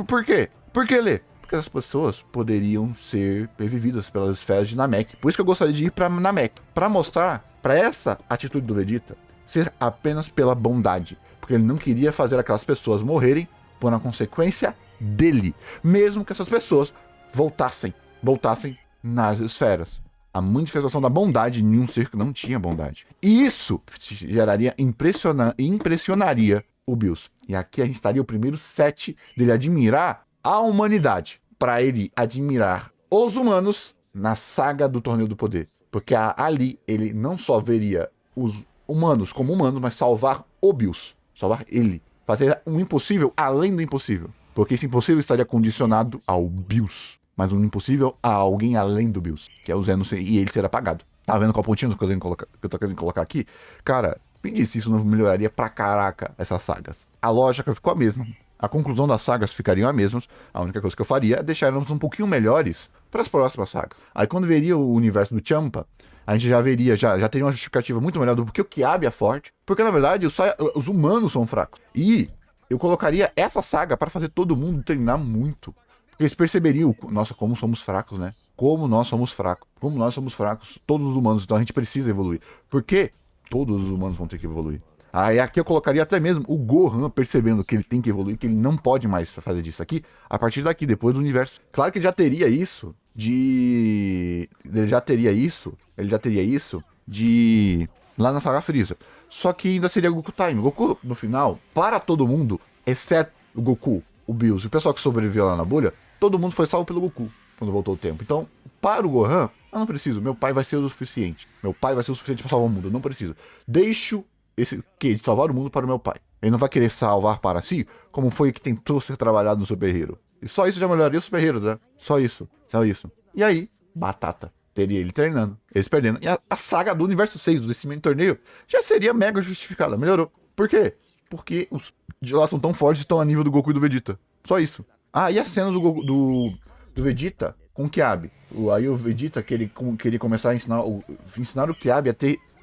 Por quê? Por que Lê? Porque as pessoas poderiam ser revividas pelas esferas de Namek. Por isso que eu gostaria de ir pra Namek. Pra mostrar, pra essa atitude do Vegeta, ser apenas pela bondade. Porque ele não queria fazer aquelas pessoas morrerem por uma consequência dele. Mesmo que essas pessoas voltassem nas esferas. A manifestação da bondade em um ser que não tinha bondade. E isso impressionaria o Bills. E aqui a gente estaria o primeiro set dele admirar a humanidade. Para ele admirar os humanos na saga do Torneio do Poder. Porque ali ele não só veria os humanos como humanos, mas salvar o Bills. Salvar ele. Fazer um impossível além do impossível. Porque esse impossível estaria condicionado ao Bills. Mas um impossível a alguém além do Bills, que é o Zeno, e ele ser apagado. Tá vendo qual pontinho que eu tô querendo colocar aqui? Cara, me disse, isso não melhoraria pra caraca essas sagas. A lógica ficou a mesma. A conclusão das sagas ficariam a mesma. A única coisa que eu faria é deixar elas um pouquinho melhores para as próximas sagas. Aí quando veria o universo do Champa, a gente já veria, já teria uma justificativa muito melhor do porquê o Kiabi é forte. Porque na verdade os humanos são fracos. E eu colocaria essa saga para fazer todo mundo treinar muito. Eles perceberiam, nossa, como somos fracos, né? Como nós somos fracos, todos os humanos, então a gente precisa evoluir. Porque todos os humanos vão ter que evoluir. Aí aqui eu colocaria até mesmo o Gohan percebendo que ele tem que evoluir, que ele não pode mais fazer disso aqui, a partir daqui, depois do universo. Claro que ele já teria isso lá na saga Freeza. Só que ainda seria Goku Time. Goku, no final, para todo mundo, exceto o Goku, o Bills e o pessoal que sobreviveu lá na bolha, todo mundo foi salvo pelo Goku. quando voltou o tempo. Então, para o Gohan, eu não preciso. Meu pai vai ser o suficiente. Meu pai vai ser o suficiente pra salvar o mundo. Eu não preciso. Deixo esse que de salvar o mundo para o meu pai. Ele não vai querer salvar para si, como foi que tentou ser trabalhado no Super Hero. E só isso já melhoraria o Super Hero, né? Só isso. Só isso. E aí, batata. Teria ele treinando, eles perdendo. E a saga do Universo 6, do Decimento Torneio, já seria mega justificada. Melhorou. Por quê? Porque os de lá são tão fortes e estão a nível do Goku e do Vegeta. Só isso. Ah, e as cenas do Vegeta com o Kiabi. Aí o Vegeta queria começar a ensinar o Kiabi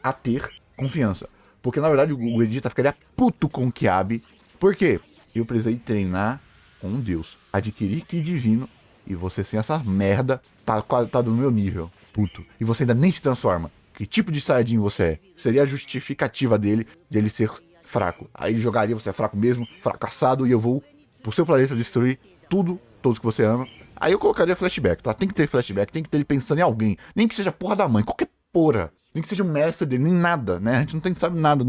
a ter confiança. Porque na verdade o Vegeta ficaria puto com o Kiabi. Por quê? Eu precisei treinar com um Deus. Adquirir Ki Divino. E você sem essa merda tá do meu nível. Puto. E você ainda nem se transforma. Que tipo de Saiyajin você é? Seria a justificativa dele ser fraco. Aí ele jogaria, você é fraco mesmo, fracassado, e eu vou pro seu planeta destruir tudo, todos que você ama. Aí eu colocaria flashback, tá? Tem que ter flashback, tem que ter ele pensando em alguém. Nem que seja a porra da mãe, qualquer porra. Nem que seja o mestre dele, nem nada, né? A gente não sabe nada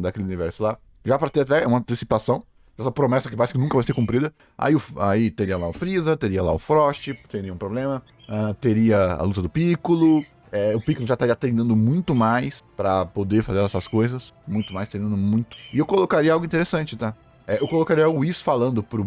daquele universo lá. Já pra ter até uma antecipação. Essa promessa que parece que nunca vai ser cumprida. Aí teria lá o Freeza, teria lá o Frost, teria um problema. Teria a luta do Piccolo. O Piccolo já estaria treinando muito mais pra poder fazer essas coisas. Muito mais, treinando muito. E eu colocaria algo interessante, tá? Eu colocaria o Whis falando pro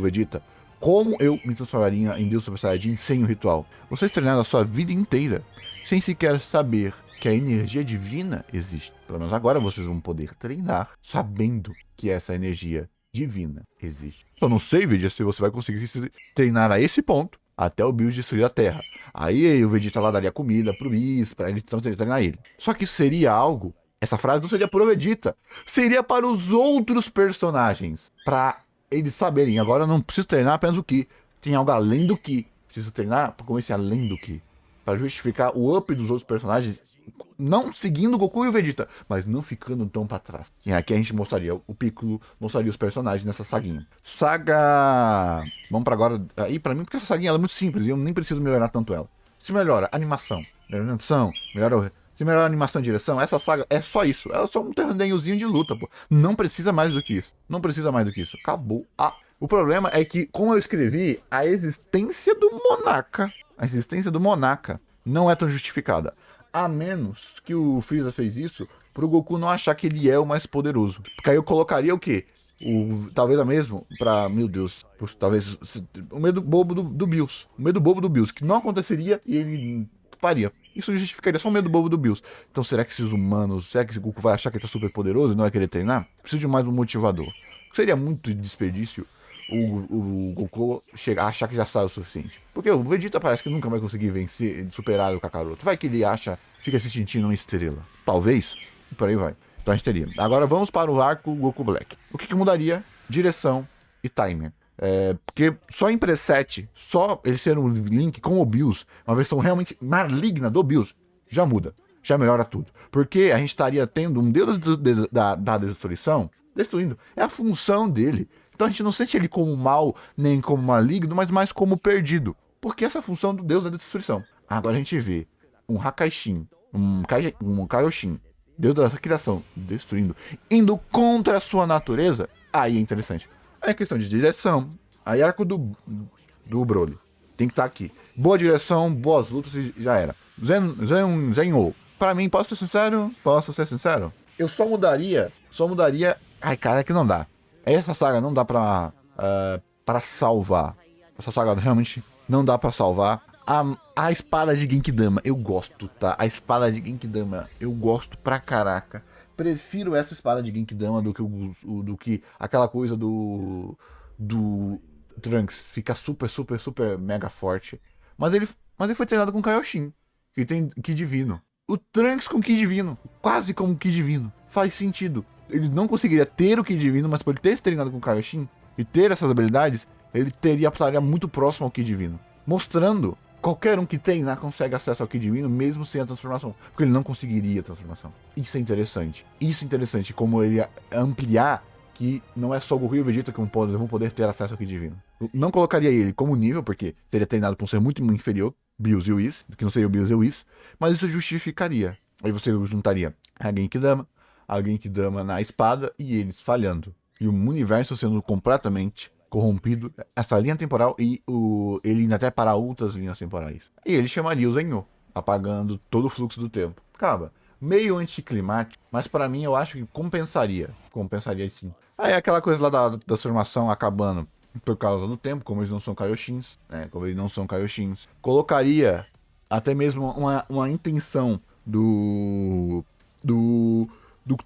Vegeta. Como eu me transformaria em Deus Super Saiyajin sem o ritual? Vocês treinaram a sua vida inteira sem sequer saber que a energia divina existe. Pelo menos agora vocês vão poder treinar sabendo que essa energia divina existe. Só não sei, Vegeta, se você vai conseguir treinar a esse ponto até o Bills destruir a Terra. Aí o Vegeta lá daria comida pro Whis pra ele treinar ele. Só que seria algo... Essa frase não seria pro Vegeta. Seria para os outros personagens. Pra eles saberem. Agora eu não preciso treinar apenas o Ki. Tem algo além do Ki. Preciso treinar com esse além do Ki. Para justificar o up dos outros personagens. Não seguindo o Goku e o Vegeta, mas não ficando tão pra trás. E aqui a gente mostraria o Piccolo, mostraria os personagens nessa saguinha. Saga... Vamos pra agora... Aí pra mim, porque essa saguinha ela é muito simples e eu nem preciso melhorar tanto ela. Se melhora animação, se melhora a animação e direção, essa saga é só isso. Ela é só um terrenhozinho de luta, pô. Não precisa mais do que isso. Não precisa mais do que isso. Acabou. O problema é que, como eu escrevi, a existência do Monarca não é tão justificada. A menos que o Freeza fez isso pro Goku não achar que ele é o mais poderoso. Porque aí eu colocaria o quê? Talvez a mesmo pra... Meu Deus. Talvez o medo bobo do Bills. O medo bobo do Bills. Que não aconteceria e ele faria. Isso justificaria só o medo bobo do Bills. Então será que esses humanos... Será que esse Goku vai achar que ele tá super poderoso e não vai querer treinar? Precisa de mais um motivador. Seria muito desperdício o Goku achar que já sabe o suficiente. Porque o Vegeta parece que nunca vai conseguir vencer, superar o Kakaroto. Vai que ele fica se sentindo uma estrela. Talvez. E por aí vai. Então a gente teria. Agora vamos para o arco Goku Black. O que mudaria? Direção e timer. Porque só em preset, só ele ser um link com o Bills, uma versão realmente maligna do Bills, já muda. Já melhora tudo. Porque a gente estaria tendo um deus da destruição destruindo. É a função dele. Então a gente não sente ele como mal, nem como maligno, mas mais como perdido. Porque essa é a função do deus da destruição. Agora a gente vê um Hakaishin, um Kaioshin, deus da criação, destruindo, indo contra a sua natureza. Aí é interessante. Aí é questão de direção. Aí arco do Broly. Tem que estar aqui. Boa direção, boas lutas e já era. Zen-Oh. Pra mim, posso ser sincero? Eu só mudaria... Ai, cara, é que não dá. Essa saga não dá pra salvar. Essa saga realmente não dá pra salvar. A espada de Genkidama, eu gosto, tá? A espada de Genkidama, eu gosto pra caraca. Prefiro essa espada de Genkidama do que aquela coisa do Trunks. Fica super, super, super mega forte. Mas ele foi treinado com Kaioshin, que tem Ki Divino. O Trunks com Ki Divino, quase como Ki Divino. Faz sentido. Ele não conseguiria ter o Ki Divino, mas por ele ter treinado com o Kaioshin e ter essas habilidades, ele estaria muito próximo ao Ki Divino. Mostrando, qualquer um que treinar consegue acesso ao Ki Divino, mesmo sem a transformação. Porque ele não conseguiria a transformação. Isso é interessante, como ele ampliar que não é só o Goku e o Vegeta que vão poder ter acesso ao Ki Divino. Eu não colocaria ele como nível, porque seria treinado por um ser muito inferior, Bills e Whis, que não seria o Bills e o Whis, mas isso justificaria. Aí você juntaria a Genkidama na espada e eles falhando. E o universo sendo completamente corrompido essa linha temporal e ele indo até para outras linhas temporais. E ele chamaria o Zenyu, apagando todo o fluxo do tempo. Acaba. Meio anticlimático, mas pra mim eu acho que compensaria. Compensaria sim. Aí aquela coisa lá da transformação acabando por causa do tempo, como eles não são Kaioshins, né? Como eles não são Kaioshins. Colocaria até mesmo uma intenção do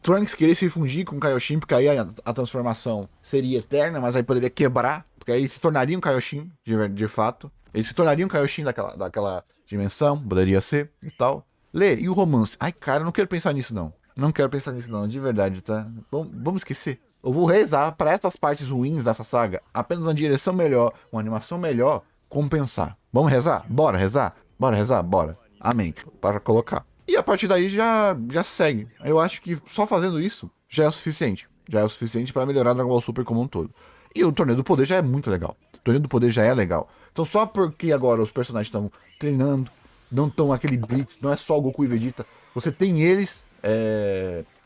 Trunks querer se fundir com o Kaioshin, porque aí a transformação seria eterna, mas aí poderia quebrar, porque aí ele se tornaria um Kaioshin, de fato. Ele se tornaria um Kaioshin daquela dimensão, poderia ser e tal. Lê, e o romance? Ai, cara, eu não quero pensar nisso, não. Não quero pensar nisso, não, de verdade, tá? Vamos esquecer. Eu vou rezar pra essas partes ruins dessa saga, apenas uma direção melhor, uma animação melhor, compensar. Vamos rezar? Bora rezar? Bora rezar? Bora. Amém. Para colocar. E a partir daí já segue. Eu acho que só fazendo isso já é o suficiente. Já é o suficiente pra melhorar Dragon Ball Super como um todo. E o Torneio do Poder já é muito legal. O Torneio do Poder já é legal. Então só porque agora os personagens estão treinando, não estão aquele blitz, não é só o Goku e Vegeta. Você tem eles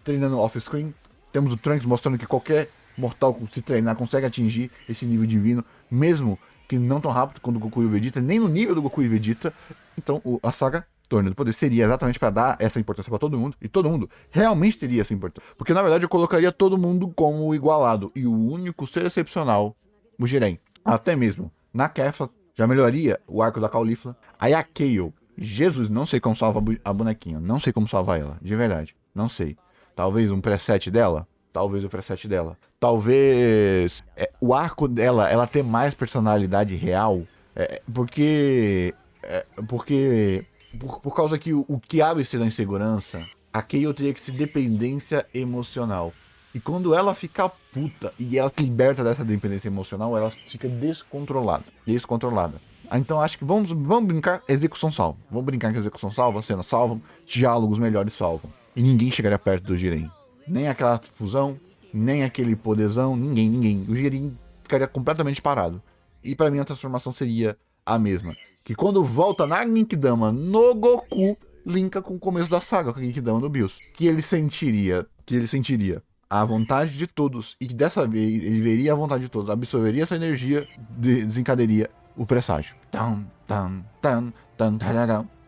treinando off-screen. Temos o Trunks mostrando que qualquer mortal se treinar consegue atingir esse nível divino, mesmo que não tão rápido quanto o Goku e o Vegeta, nem no nível do Goku e Vegeta. Então a saga Torneio do Poder seria exatamente para dar essa importância para todo mundo, e todo mundo realmente teria essa importância. Porque na verdade eu colocaria todo mundo como igualado, e o único ser excepcional, o Jiren. Até mesmo na Kefla já melhoraria o arco da Caulifla. Aí a Kayle, Jesus, não sei como salva a bonequinha, não sei como salvar ela, de verdade, não sei. Talvez um preset dela? Talvez o preset dela. Talvez o arco dela, ela ter mais personalidade real. Porque por causa que o que abre-se da insegurança, a Kayle teria que ser dependência emocional. E quando ela fica puta e ela se liberta dessa dependência emocional, ela fica descontrolada. Então acho que vamos brincar, execução salva. Vamos brincar que execução salva, cenas salvam, diálogos melhores salvam. E ninguém chegaria perto do Jiren. Nem aquela fusão, nem aquele poderzão, ninguém. O Jiren ficaria completamente parado. E pra mim a transformação seria a mesma. Que quando volta na Genkidama no Goku, linka com o começo da saga, com a Genkidama no Bills. Que ele sentiria a vontade de todos. E que dessa vez ele veria a vontade de todos, absorveria essa energia, desencadearia o presságio.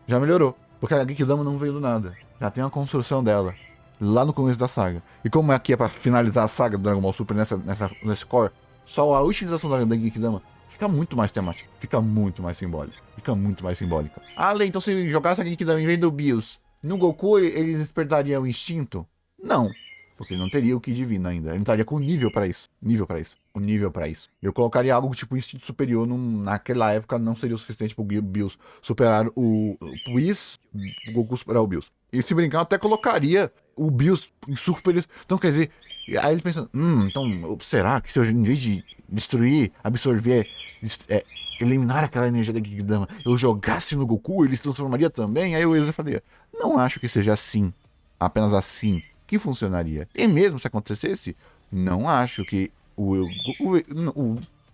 Já melhorou. Porque a Genkidama não veio do nada. Já tem uma construção dela lá no começo da saga. E como aqui é pra finalizar a saga do Dragon Ball Super nesse core, só a utilização da Genkidama fica muito mais temática, fica muito mais simbólica. Além, então se jogasse a Genkidama em vez do Bills no Goku, ele despertaria o instinto? Não, porque ele não teria o Ki divino ainda, ele não estaria com o nível pra isso. Eu colocaria algo tipo instinto superior, naquela época não seria o suficiente pro Bills superar o Goku superar o Bills. E se brincar, eu até colocaria o Bills em super. Então, quer dizer, aí ele pensa, então, será que se eu, em vez de destruir, absorver, eliminar aquela energia da Genkidama, eu jogasse no Goku, ele se transformaria também? Aí eu falaria, não acho que seja assim, apenas assim, que funcionaria. E mesmo se acontecesse, não acho que o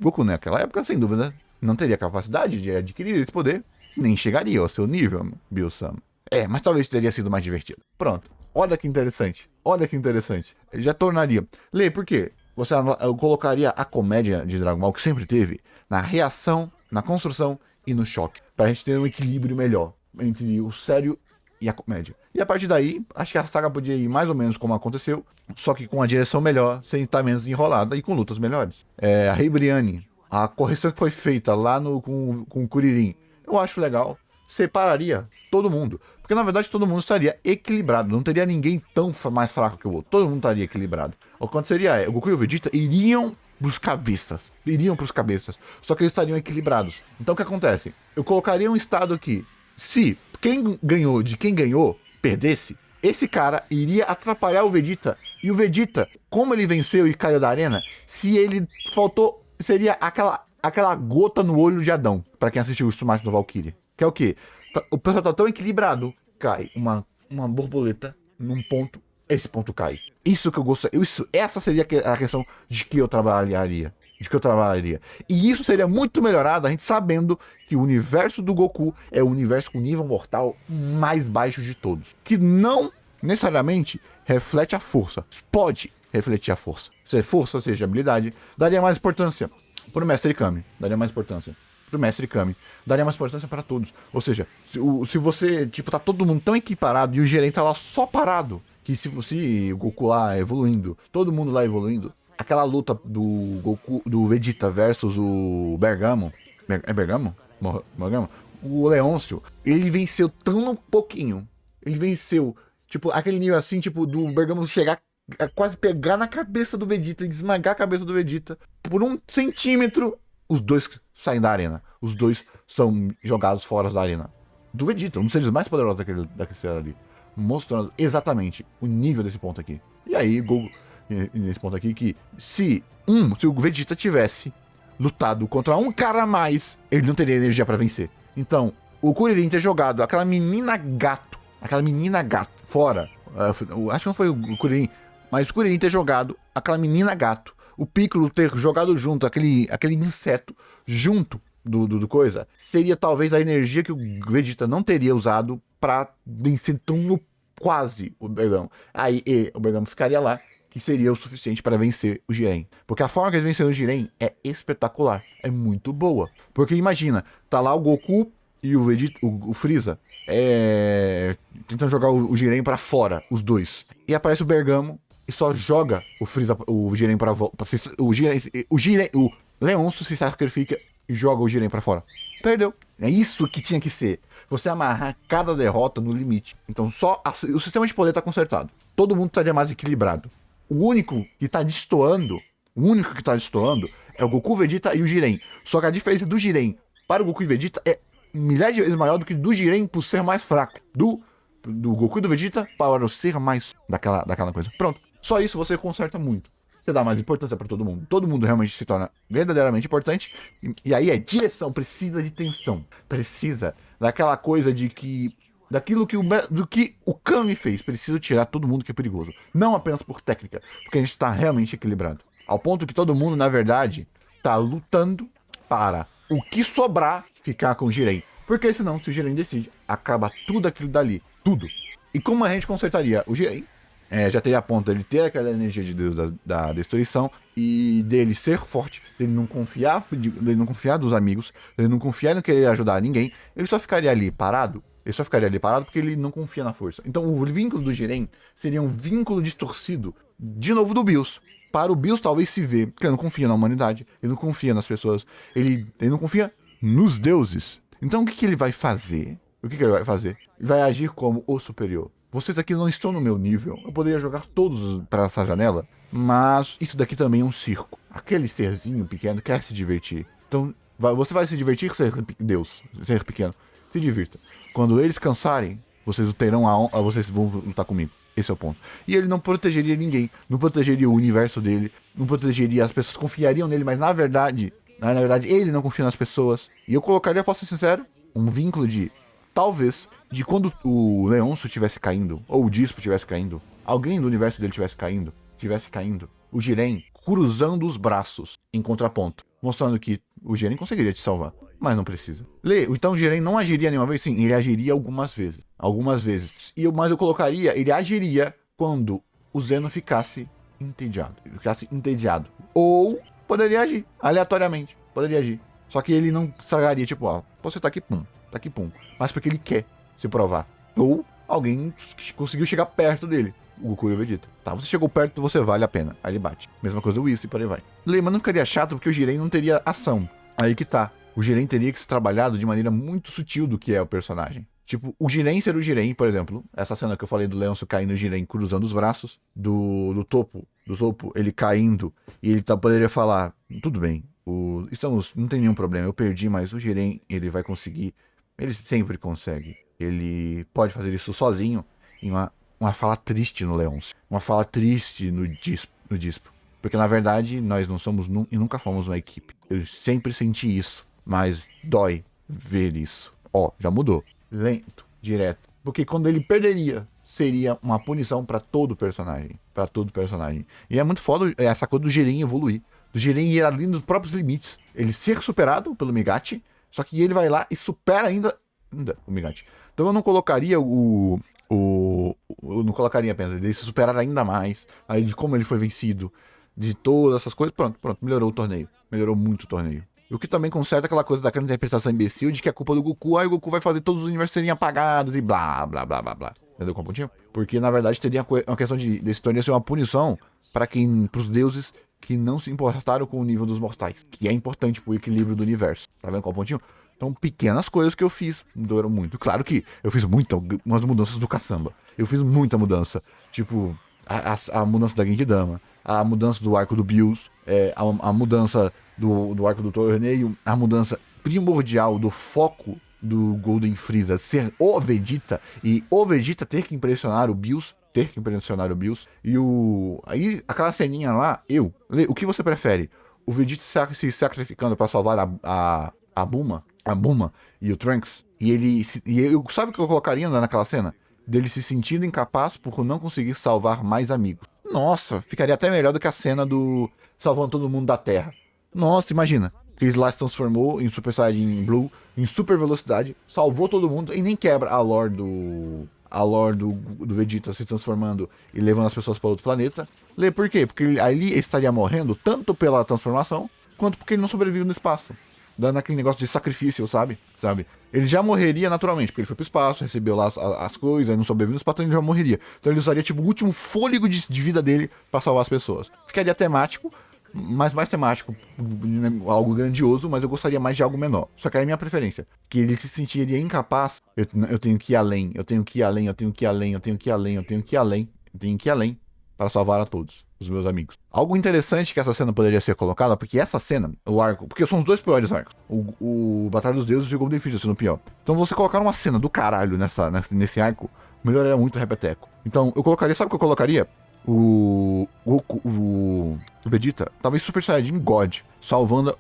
Goku naquela época, sem dúvida, não teria capacidade de adquirir esse poder, nem chegaria ao seu nível, Bills-sama. Mas talvez teria sido mais divertido. Pronto. Olha que interessante. Já tornaria. Lê, por quê? Eu colocaria a comédia de Dragon Ball, que sempre teve, na reação, na construção e no choque. Pra gente ter um equilíbrio melhor entre o sério e a comédia. E a partir daí, acho que a saga podia ir mais ou menos como aconteceu, só que com a direção melhor, sem estar menos enrolada e com lutas melhores. A Rei Briane, a correção que foi feita lá com o Kuririn, eu acho legal. Separaria todo mundo. Porque na verdade todo mundo estaria equilibrado. Não teria ninguém tão mais fraco que o outro. Todo mundo estaria equilibrado. O que aconteceria o Goku e o Vegeta iriam pros cabeças. Só que eles estariam equilibrados. Então o que acontece? Eu colocaria um estado que, se quem ganhou perdesse, esse cara iria atrapalhar o Vegeta. E o Vegeta, como ele venceu e caiu da arena, se ele faltou, seria aquela gota no olho de Adão. Pra quem assistiu o Tsumaki no Valkyrie. Que é o quê? O pessoal tá tão equilibrado, cai uma borboleta num ponto, esse ponto cai. Isso que eu gostaria, essa seria a questão de que eu trabalharia. E isso seria muito melhorado a gente sabendo que o universo do Goku é o universo com nível mortal mais baixo de todos. Que não necessariamente reflete a força. Pode refletir a força. Se força, seja habilidade, daria mais importância Pro Mestre Kami, daria mais importância. Pro Mestre Kami, daria mais importância para todos. Ou seja, se você, tipo, tá todo mundo tão equiparado e o Jiren tá lá só parado, que se você, o Goku lá evoluindo, todo mundo lá evoluindo, aquela luta do Goku, do Vegeta versus o Bergamo, é Bergamo? Bergamo? O Leôncio, ele venceu tão pouquinho, ele venceu, tipo, aquele nível assim, tipo, do Bergamo chegar a quase pegar na cabeça do Vegeta e esmagar a cabeça do Vegeta por 1 centímetro, os dois saem da arena. Os dois são jogados fora da arena. Do Vegeta, um dos seres mais poderosos daquele ser ali. Mostrando exatamente o nível desse ponto aqui. E aí, nesse ponto aqui, que se o Vegeta tivesse lutado contra um cara a mais, ele não teria energia pra vencer. Então, o Kuririn ter jogado aquela menina gato fora, acho que não foi o Kuririn, mas o Kuririn ter jogado aquela menina gato, o Piccolo ter jogado junto, aquele inseto junto do coisa, seria talvez a energia que o Vegeta não teria usado pra vencer tão quase o Bergamo. Aí o Bergamo ficaria lá, que seria o suficiente para vencer o Jiren. Porque a forma que eles venceram o Jiren é espetacular, é muito boa. Porque imagina, tá lá o Goku e o Vegeta, o Freeza, tentando jogar o Jiren pra fora, os dois. E aparece o Bergamo e só joga o Jiren pra volta. O Leôncio se sacrifica e joga o Jiren pra fora. Perdeu. É isso que tinha que ser. Você amarrar cada derrota no limite. Então o sistema de poder tá consertado. Todo mundo estaria mais equilibrado. O único que tá destoando é o Goku, Vegeta e o Jiren. Só que a diferença do Jiren para o Goku e Vegeta é milhares de vezes maior do que do Jiren por ser mais fraco. Do Goku e do Vegeta para o ser mais daquela coisa. Pronto. Só isso você conserta muito. Você dá mais importância pra todo mundo. Todo mundo realmente se torna verdadeiramente importante. E aí é direção, precisa de tensão. Precisa daquela coisa de que... do que o Kami fez. Preciso tirar todo mundo que é perigoso. Não apenas por técnica. Porque a gente tá realmente equilibrado. Ao ponto que todo mundo, na verdade, tá lutando para o que sobrar ficar com o Jiren. Porque senão, se o Jiren decide, acaba tudo aquilo dali. Tudo. E como a gente consertaria o Jiren? Já teria a ponto dele ter aquela energia de Deus da destruição e dele ser forte, dele não confiar dos amigos, dele não confiar em querer ajudar ninguém, ele só ficaria ali parado. Ele só ficaria ali parado porque ele não confia na força. Então o vínculo do Jiren seria um vínculo distorcido, de novo, do Bills. Para o Bills talvez se ver que ele não confia na humanidade, ele não confia nas pessoas, ele não confia nos deuses. Então o que ele vai fazer? O que ele vai fazer? Ele vai agir como o superior. Vocês aqui não estão no meu nível. Eu poderia jogar todos para essa janela, mas isso daqui também é um circo. Aquele serzinho pequeno quer se divertir. Então você vai se divertir, ser pequeno. Se divirta. Quando eles cansarem, vocês vocês vão lutar comigo. Esse é o ponto. E ele não protegeria ninguém. Não protegeria o universo dele. Não protegeria... As pessoas confiariam nele, mas na verdade ele não confia nas pessoas. E eu colocaria, posso ser sincero, um vínculo de... Talvez, de quando o Leôncio estivesse caindo, ou o Dispo estivesse caindo, alguém do universo dele estivesse caindo, o Jiren cruzando os braços em contraponto, mostrando que o Jiren conseguiria te salvar, mas não precisa. Então o Jiren não agiria nenhuma vez? Sim, ele agiria algumas vezes. Mas eu colocaria, ele agiria quando o Zeno ficasse entediado. Ou poderia agir, aleatoriamente, poderia agir. Só que ele não estragaria, tipo, você tá aqui, pum. Mas porque ele quer se provar. Ou alguém conseguiu chegar perto dele. O Goku e o Vegeta. Tá, você chegou perto, você vale a pena. Aí ele bate. Mesma coisa do Whis e por aí vai. Mas não ficaria chato porque o Jiren não teria ação. Aí que tá. O Jiren teria que ser trabalhado de maneira muito sutil do que é o personagem. Tipo, o Jiren ser o Jiren, por exemplo. Essa cena que eu falei do Leôncio caindo, o Jiren cruzando os braços. Do topo, ele caindo. E ele poderia falar, tudo bem. Não tem nenhum problema. Eu perdi, mas o Jiren, ele vai conseguir. Ele sempre consegue. Ele pode fazer isso sozinho em uma fala triste no Leôncio. Uma fala triste no Dispo. Porque, na verdade, nós não somos e nunca fomos uma equipe. Eu sempre senti isso. Mas dói ver isso. Já mudou. Lento, direto. Porque quando ele perderia, seria uma punição pra todo personagem. E é muito foda essa coisa do Jiren evoluir. Do Jiren ir além dos próprios limites. Ele ser superado pelo Migate. Só que ele vai lá e supera ainda o Migate. Então eu não colocaria eu não colocaria apenas ele se superar ainda mais. Aí de como ele foi vencido. De todas essas coisas. Pronto. Melhorou o torneio. Melhorou muito o torneio. O que também conserta aquela coisa daquela interpretação imbecil de que é culpa do Goku, aí o Goku vai fazer todos os universos serem apagados e blá, blá, blá, blá, blá. Entendeu como pontinho? Porque, na verdade, teria uma questão desse torneio ser uma punição pros deuses que não se importaram com o nível dos mortais, que é importante pro equilíbrio do universo. Tá vendo qual pontinho? Então, pequenas coisas que eu fiz mudaram muito. Claro que eu fiz umas mudanças do caçamba. Eu fiz muita mudança. Tipo, a mudança da Genkidama, a mudança do arco do Bills, a mudança do arco do torneio, a mudança primordial do foco do Golden Frieza ser o Vegeta, e o Vegeta ter que impressionar o Bills, e aí aquela ceninha lá, o que você prefere? O Vegeta se sacrificando pra salvar a Bulma e o Trunks, sabe o que eu colocaria naquela cena? Dele se sentindo incapaz por não conseguir salvar mais amigos. Nossa, ficaria até melhor do que a cena do salvando todo mundo da Terra. Nossa, imagina. Que ele lá se transformou em Super Saiyajin Blue, em super velocidade, salvou todo mundo e nem quebra a lore do Vegeta se transformando e levando as pessoas para outro planeta. Por quê? Porque ali ele estaria morrendo tanto pela transformação, quanto porque ele não sobrevive no espaço. Dando aquele negócio de sacrifício, sabe? Ele já morreria naturalmente, porque ele foi pro espaço, recebeu lá as coisas, não sobreviveu no espaço, então ele já morreria. Então ele usaria tipo o último fôlego de vida dele para salvar as pessoas. Ficaria temático, mas mais temático, algo grandioso, mas eu gostaria mais de algo menor. Só que aí é a minha preferência, que ele se sentiria incapaz. Eu tenho que ir além, eu tenho que ir além, eu tenho que ir além, eu tenho que ir além, eu tenho que ir além, eu tenho que ir além para salvar a todos os meus amigos. Algo interessante que essa cena poderia ser colocada, porque essa cena, o arco, porque são os dois piores arcos, o Batalha dos Deuses e o Golden Frieza sendo pior. Então você colocar uma cena do caralho nesse arco, melhoraria muito o repeteco. Então eu colocaria, sabe o que eu colocaria? O Vegeta, talvez Super Saiyajin God, salvando.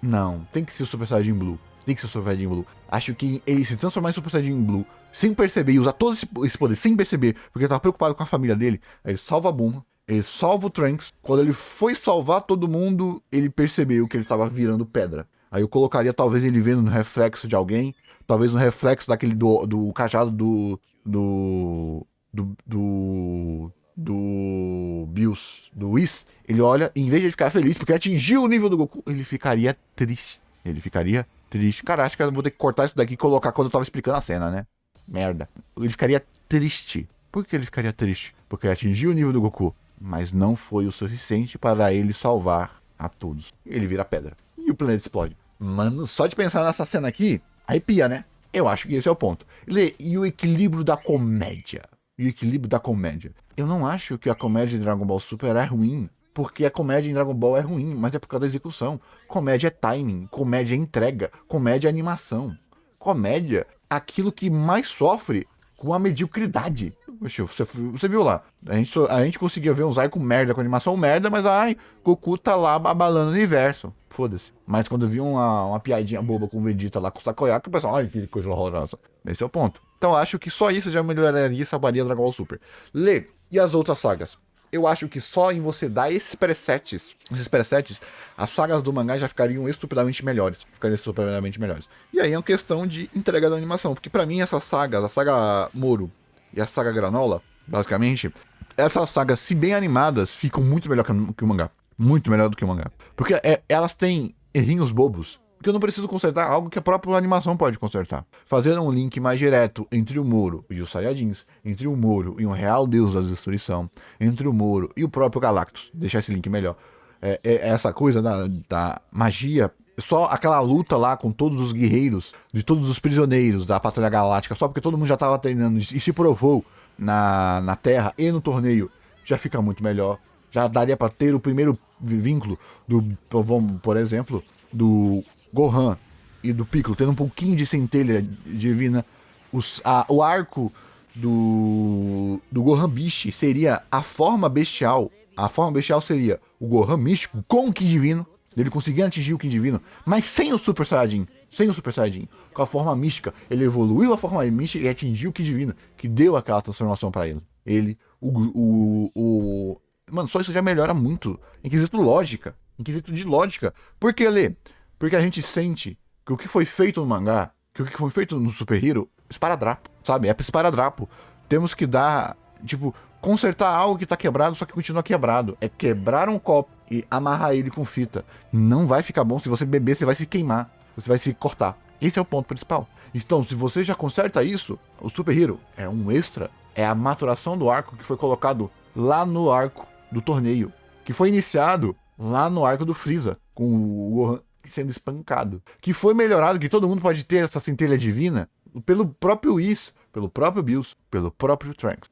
Não, tem que ser o Super Saiyajin Blue. Acho que ele se transformar em Super Saiyajin Blue, sem perceber, e usar todo esse poder sem perceber, porque ele tava preocupado com a família dele. Aí ele salva a Bulma, ele salva o Trunks. Quando ele foi salvar todo mundo, ele percebeu que ele tava virando pedra. Aí eu colocaria talvez ele vendo no reflexo de alguém, talvez no reflexo daquele do cajado do Bills, do Whis, ele olha, em vez de ele ficar feliz porque atingiu o nível do Goku, ele ficaria triste. Cara, acho que eu vou ter que cortar isso daqui e colocar quando eu tava explicando a cena, né? Merda. Ele ficaria triste. Por que ele ficaria triste? Porque ele atingiu o nível do Goku, mas não foi o suficiente para ele salvar a todos. Ele vira pedra. E o planeta explode. Mano, só de pensar nessa cena aqui, arrepia, né? Eu acho que esse é o ponto. E o equilíbrio da comédia? Eu não acho que a comédia de Dragon Ball Super é ruim, porque a comédia em Dragon Ball é ruim, mas é por causa da execução. Comédia é timing, comédia é entrega, comédia é animação. Comédia, aquilo que mais sofre com a mediocridade. Poxa, você viu lá, a gente conseguia ver uns arcos merda, com animação merda, mas Goku tá lá abalando o universo. Foda-se. Mas quando eu vi uma piadinha boba com o Vegeta lá com o Sakoyaki, o pessoal, que coisa horrorosa. Esse é o ponto. Então acho que só isso já melhoraria e salvaria Dragon Ball Super. E as outras sagas? Eu acho que só em você dar esses presets, as sagas do mangá já ficariam estupidamente melhores. E aí é uma questão de entrega da animação. Porque pra mim essas sagas, a saga Moro e a saga Granola, basicamente, essas sagas, se bem animadas, ficam muito melhor que o mangá. Muito melhor do que o mangá. Porque elas têm errinhos bobos que eu não preciso consertar, algo que a própria animação pode consertar. Fazer um link mais direto entre o Moro e os Saiyajins, entre o Moro e um real deus da destruição, entre o Moro e o próprio Galactus. Deixar esse link melhor. Essa coisa da magia, só aquela luta lá com todos os guerreiros, de todos os prisioneiros da Patrulha Galáctica, só porque todo mundo já estava treinando e se provou na Terra e no torneio, já fica muito melhor. Já daria para ter o primeiro vínculo por exemplo, do Gohan e do Piccolo, tendo um pouquinho de centelha divina. O arco do Gohan Bishi seria a forma bestial. A forma bestial seria o Gohan místico com o Ki divino, ele conseguindo atingir o Ki divino, mas sem o Super Saiyajin. Com a forma mística, ele evoluiu a forma mística e atingiu o Ki divino, que deu aquela transformação para ele. Mano, só isso já melhora muito em quesito de lógica. Por que, Lê? Porque a gente sente que o que foi feito no mangá, que o que foi feito no Super Hero, esparadrapo, sabe? É esparadrapo. Temos que consertar algo que tá quebrado, só que continua quebrado. É quebrar um copo e amarrar ele com fita. Não vai ficar bom. Se você beber, você vai se queimar. Você vai se cortar. Esse é o ponto principal. Então, se você já conserta isso, o Super Hero é um extra. É a maturação do arco que foi colocado lá no arco do torneio. Que foi iniciado lá no arco do Freeza, com o Gohan sendo espancado. Que foi melhorado, que todo mundo pode ter essa centelha divina pelo próprio Whis, pelo próprio Bills, pelo próprio Trunks.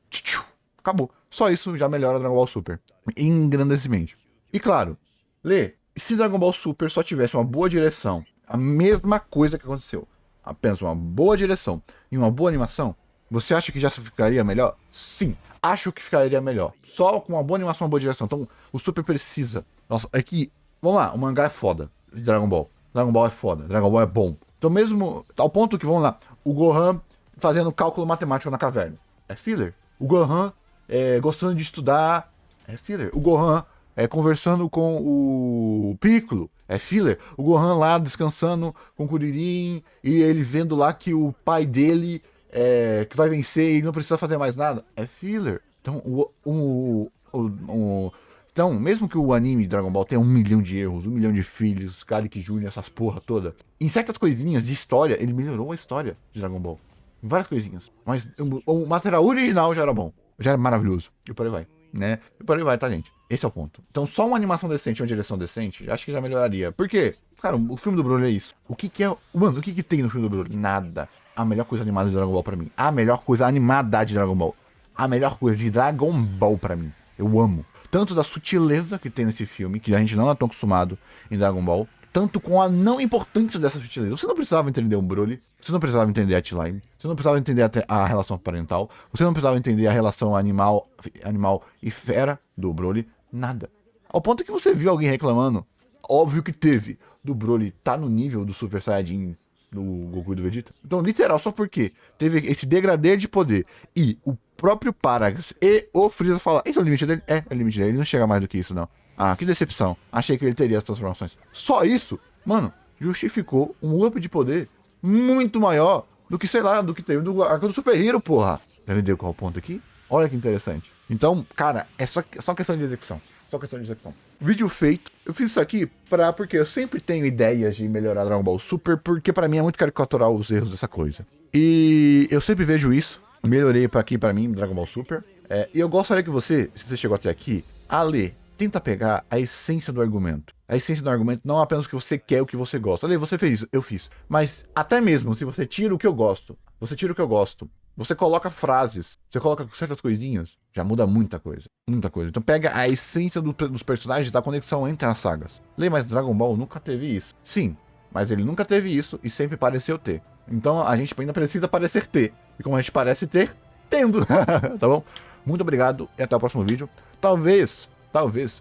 Acabou. Só isso já melhora Dragon Ball Super. Engrandecidamente. E claro, Lê, se Dragon Ball Super só tivesse uma boa direção, a mesma coisa que aconteceu, apenas uma boa direção e uma boa animação, você acha que já ficaria melhor? Sim, acho que ficaria melhor. Só com uma boa animação e uma boa direção. Então, o Super precisa. Nossa, é que, vamos lá, o mangá é foda de Dragon Ball. Dragon Ball é foda, Dragon Ball é bom. Então, mesmo ao ponto que, vamos lá, o Gohan fazendo cálculo matemático na caverna, é filler. O Gohan gostando de estudar, é filler. O Gohan conversando com o Piccolo, é filler. O Gohan lá descansando com o Kuririn e ele vendo lá que o pai dele que vai vencer e não precisa fazer mais nada, é filler. Então, então, mesmo que o anime Dragon Ball tenha 1 milhão de erros, 1 milhão de filhos, Kariki Jr., essas porra toda, em certas coisinhas de história, ele melhorou a história de Dragon Ball. Em várias coisinhas. Mas o material original já era bom. Já era maravilhoso. E por aí vai. Né? E por aí vai, tá, gente? Esse é o ponto. Então, só uma animação decente, uma direção decente, acho que já melhoraria. Por quê? Cara, o filme do Broly é isso. O que é... Mano, o que tem no filme do Broly? Nada. A melhor coisa animada de Dragon Ball pra mim. A melhor coisa animada de Dragon Ball. A melhor coisa de Dragon Ball pra mim. Eu amo. Tanto da sutileza que tem nesse filme, que a gente não é tão acostumado em Dragon Ball, tanto com a não importância dessa sutileza. Você não precisava entender um Broly, você não precisava entender a T-Line, você não precisava entender a relação parental, você não precisava entender a relação animal e fera do Broly, nada. Ao ponto que você viu alguém reclamando, óbvio que teve, do Broly tá no nível do Super Saiyajin do Goku e do Vegeta. Então, literal, só porque teve esse degradê de poder e o próprio Paragus e o Freeza falar, esse é o limite dele? É o limite dele, ele não chega mais do que isso, não. Ah, que decepção. Achei que ele teria as transformações. Só isso, mano, justificou um up de poder muito maior do que, sei lá, do que teve do arco do Super Hero, porra. Já entendeu qual é o ponto aqui? Olha que interessante. Então, cara, é só questão de execução. Só questão de execução. Vídeo feito. Eu fiz isso aqui porque eu sempre tenho ideias de melhorar Dragon Ball Super, porque pra mim é muito caricatural os erros dessa coisa. E eu sempre vejo isso. Melhorei aqui pra mim, Dragon Ball Super. E eu gostaria que você, se você chegou até aqui, a ler, tenta pegar a essência do argumento. A essência do argumento não é apenas o que você quer, o que você gosta. Olha, você fez isso, eu fiz. Mas até mesmo se você tira o que eu gosto, você coloca frases, você coloca certas coisinhas, já muda muita coisa. Muita coisa. Então pega a essência dos personagens, da conexão entre as sagas. Lê, mas Dragon Ball nunca teve isso. Sim, mas ele nunca teve isso e sempre pareceu ter. Então a gente ainda precisa parecer ter. E como a gente parece ter, tendo. Tá bom? Muito obrigado e até o próximo vídeo. Talvez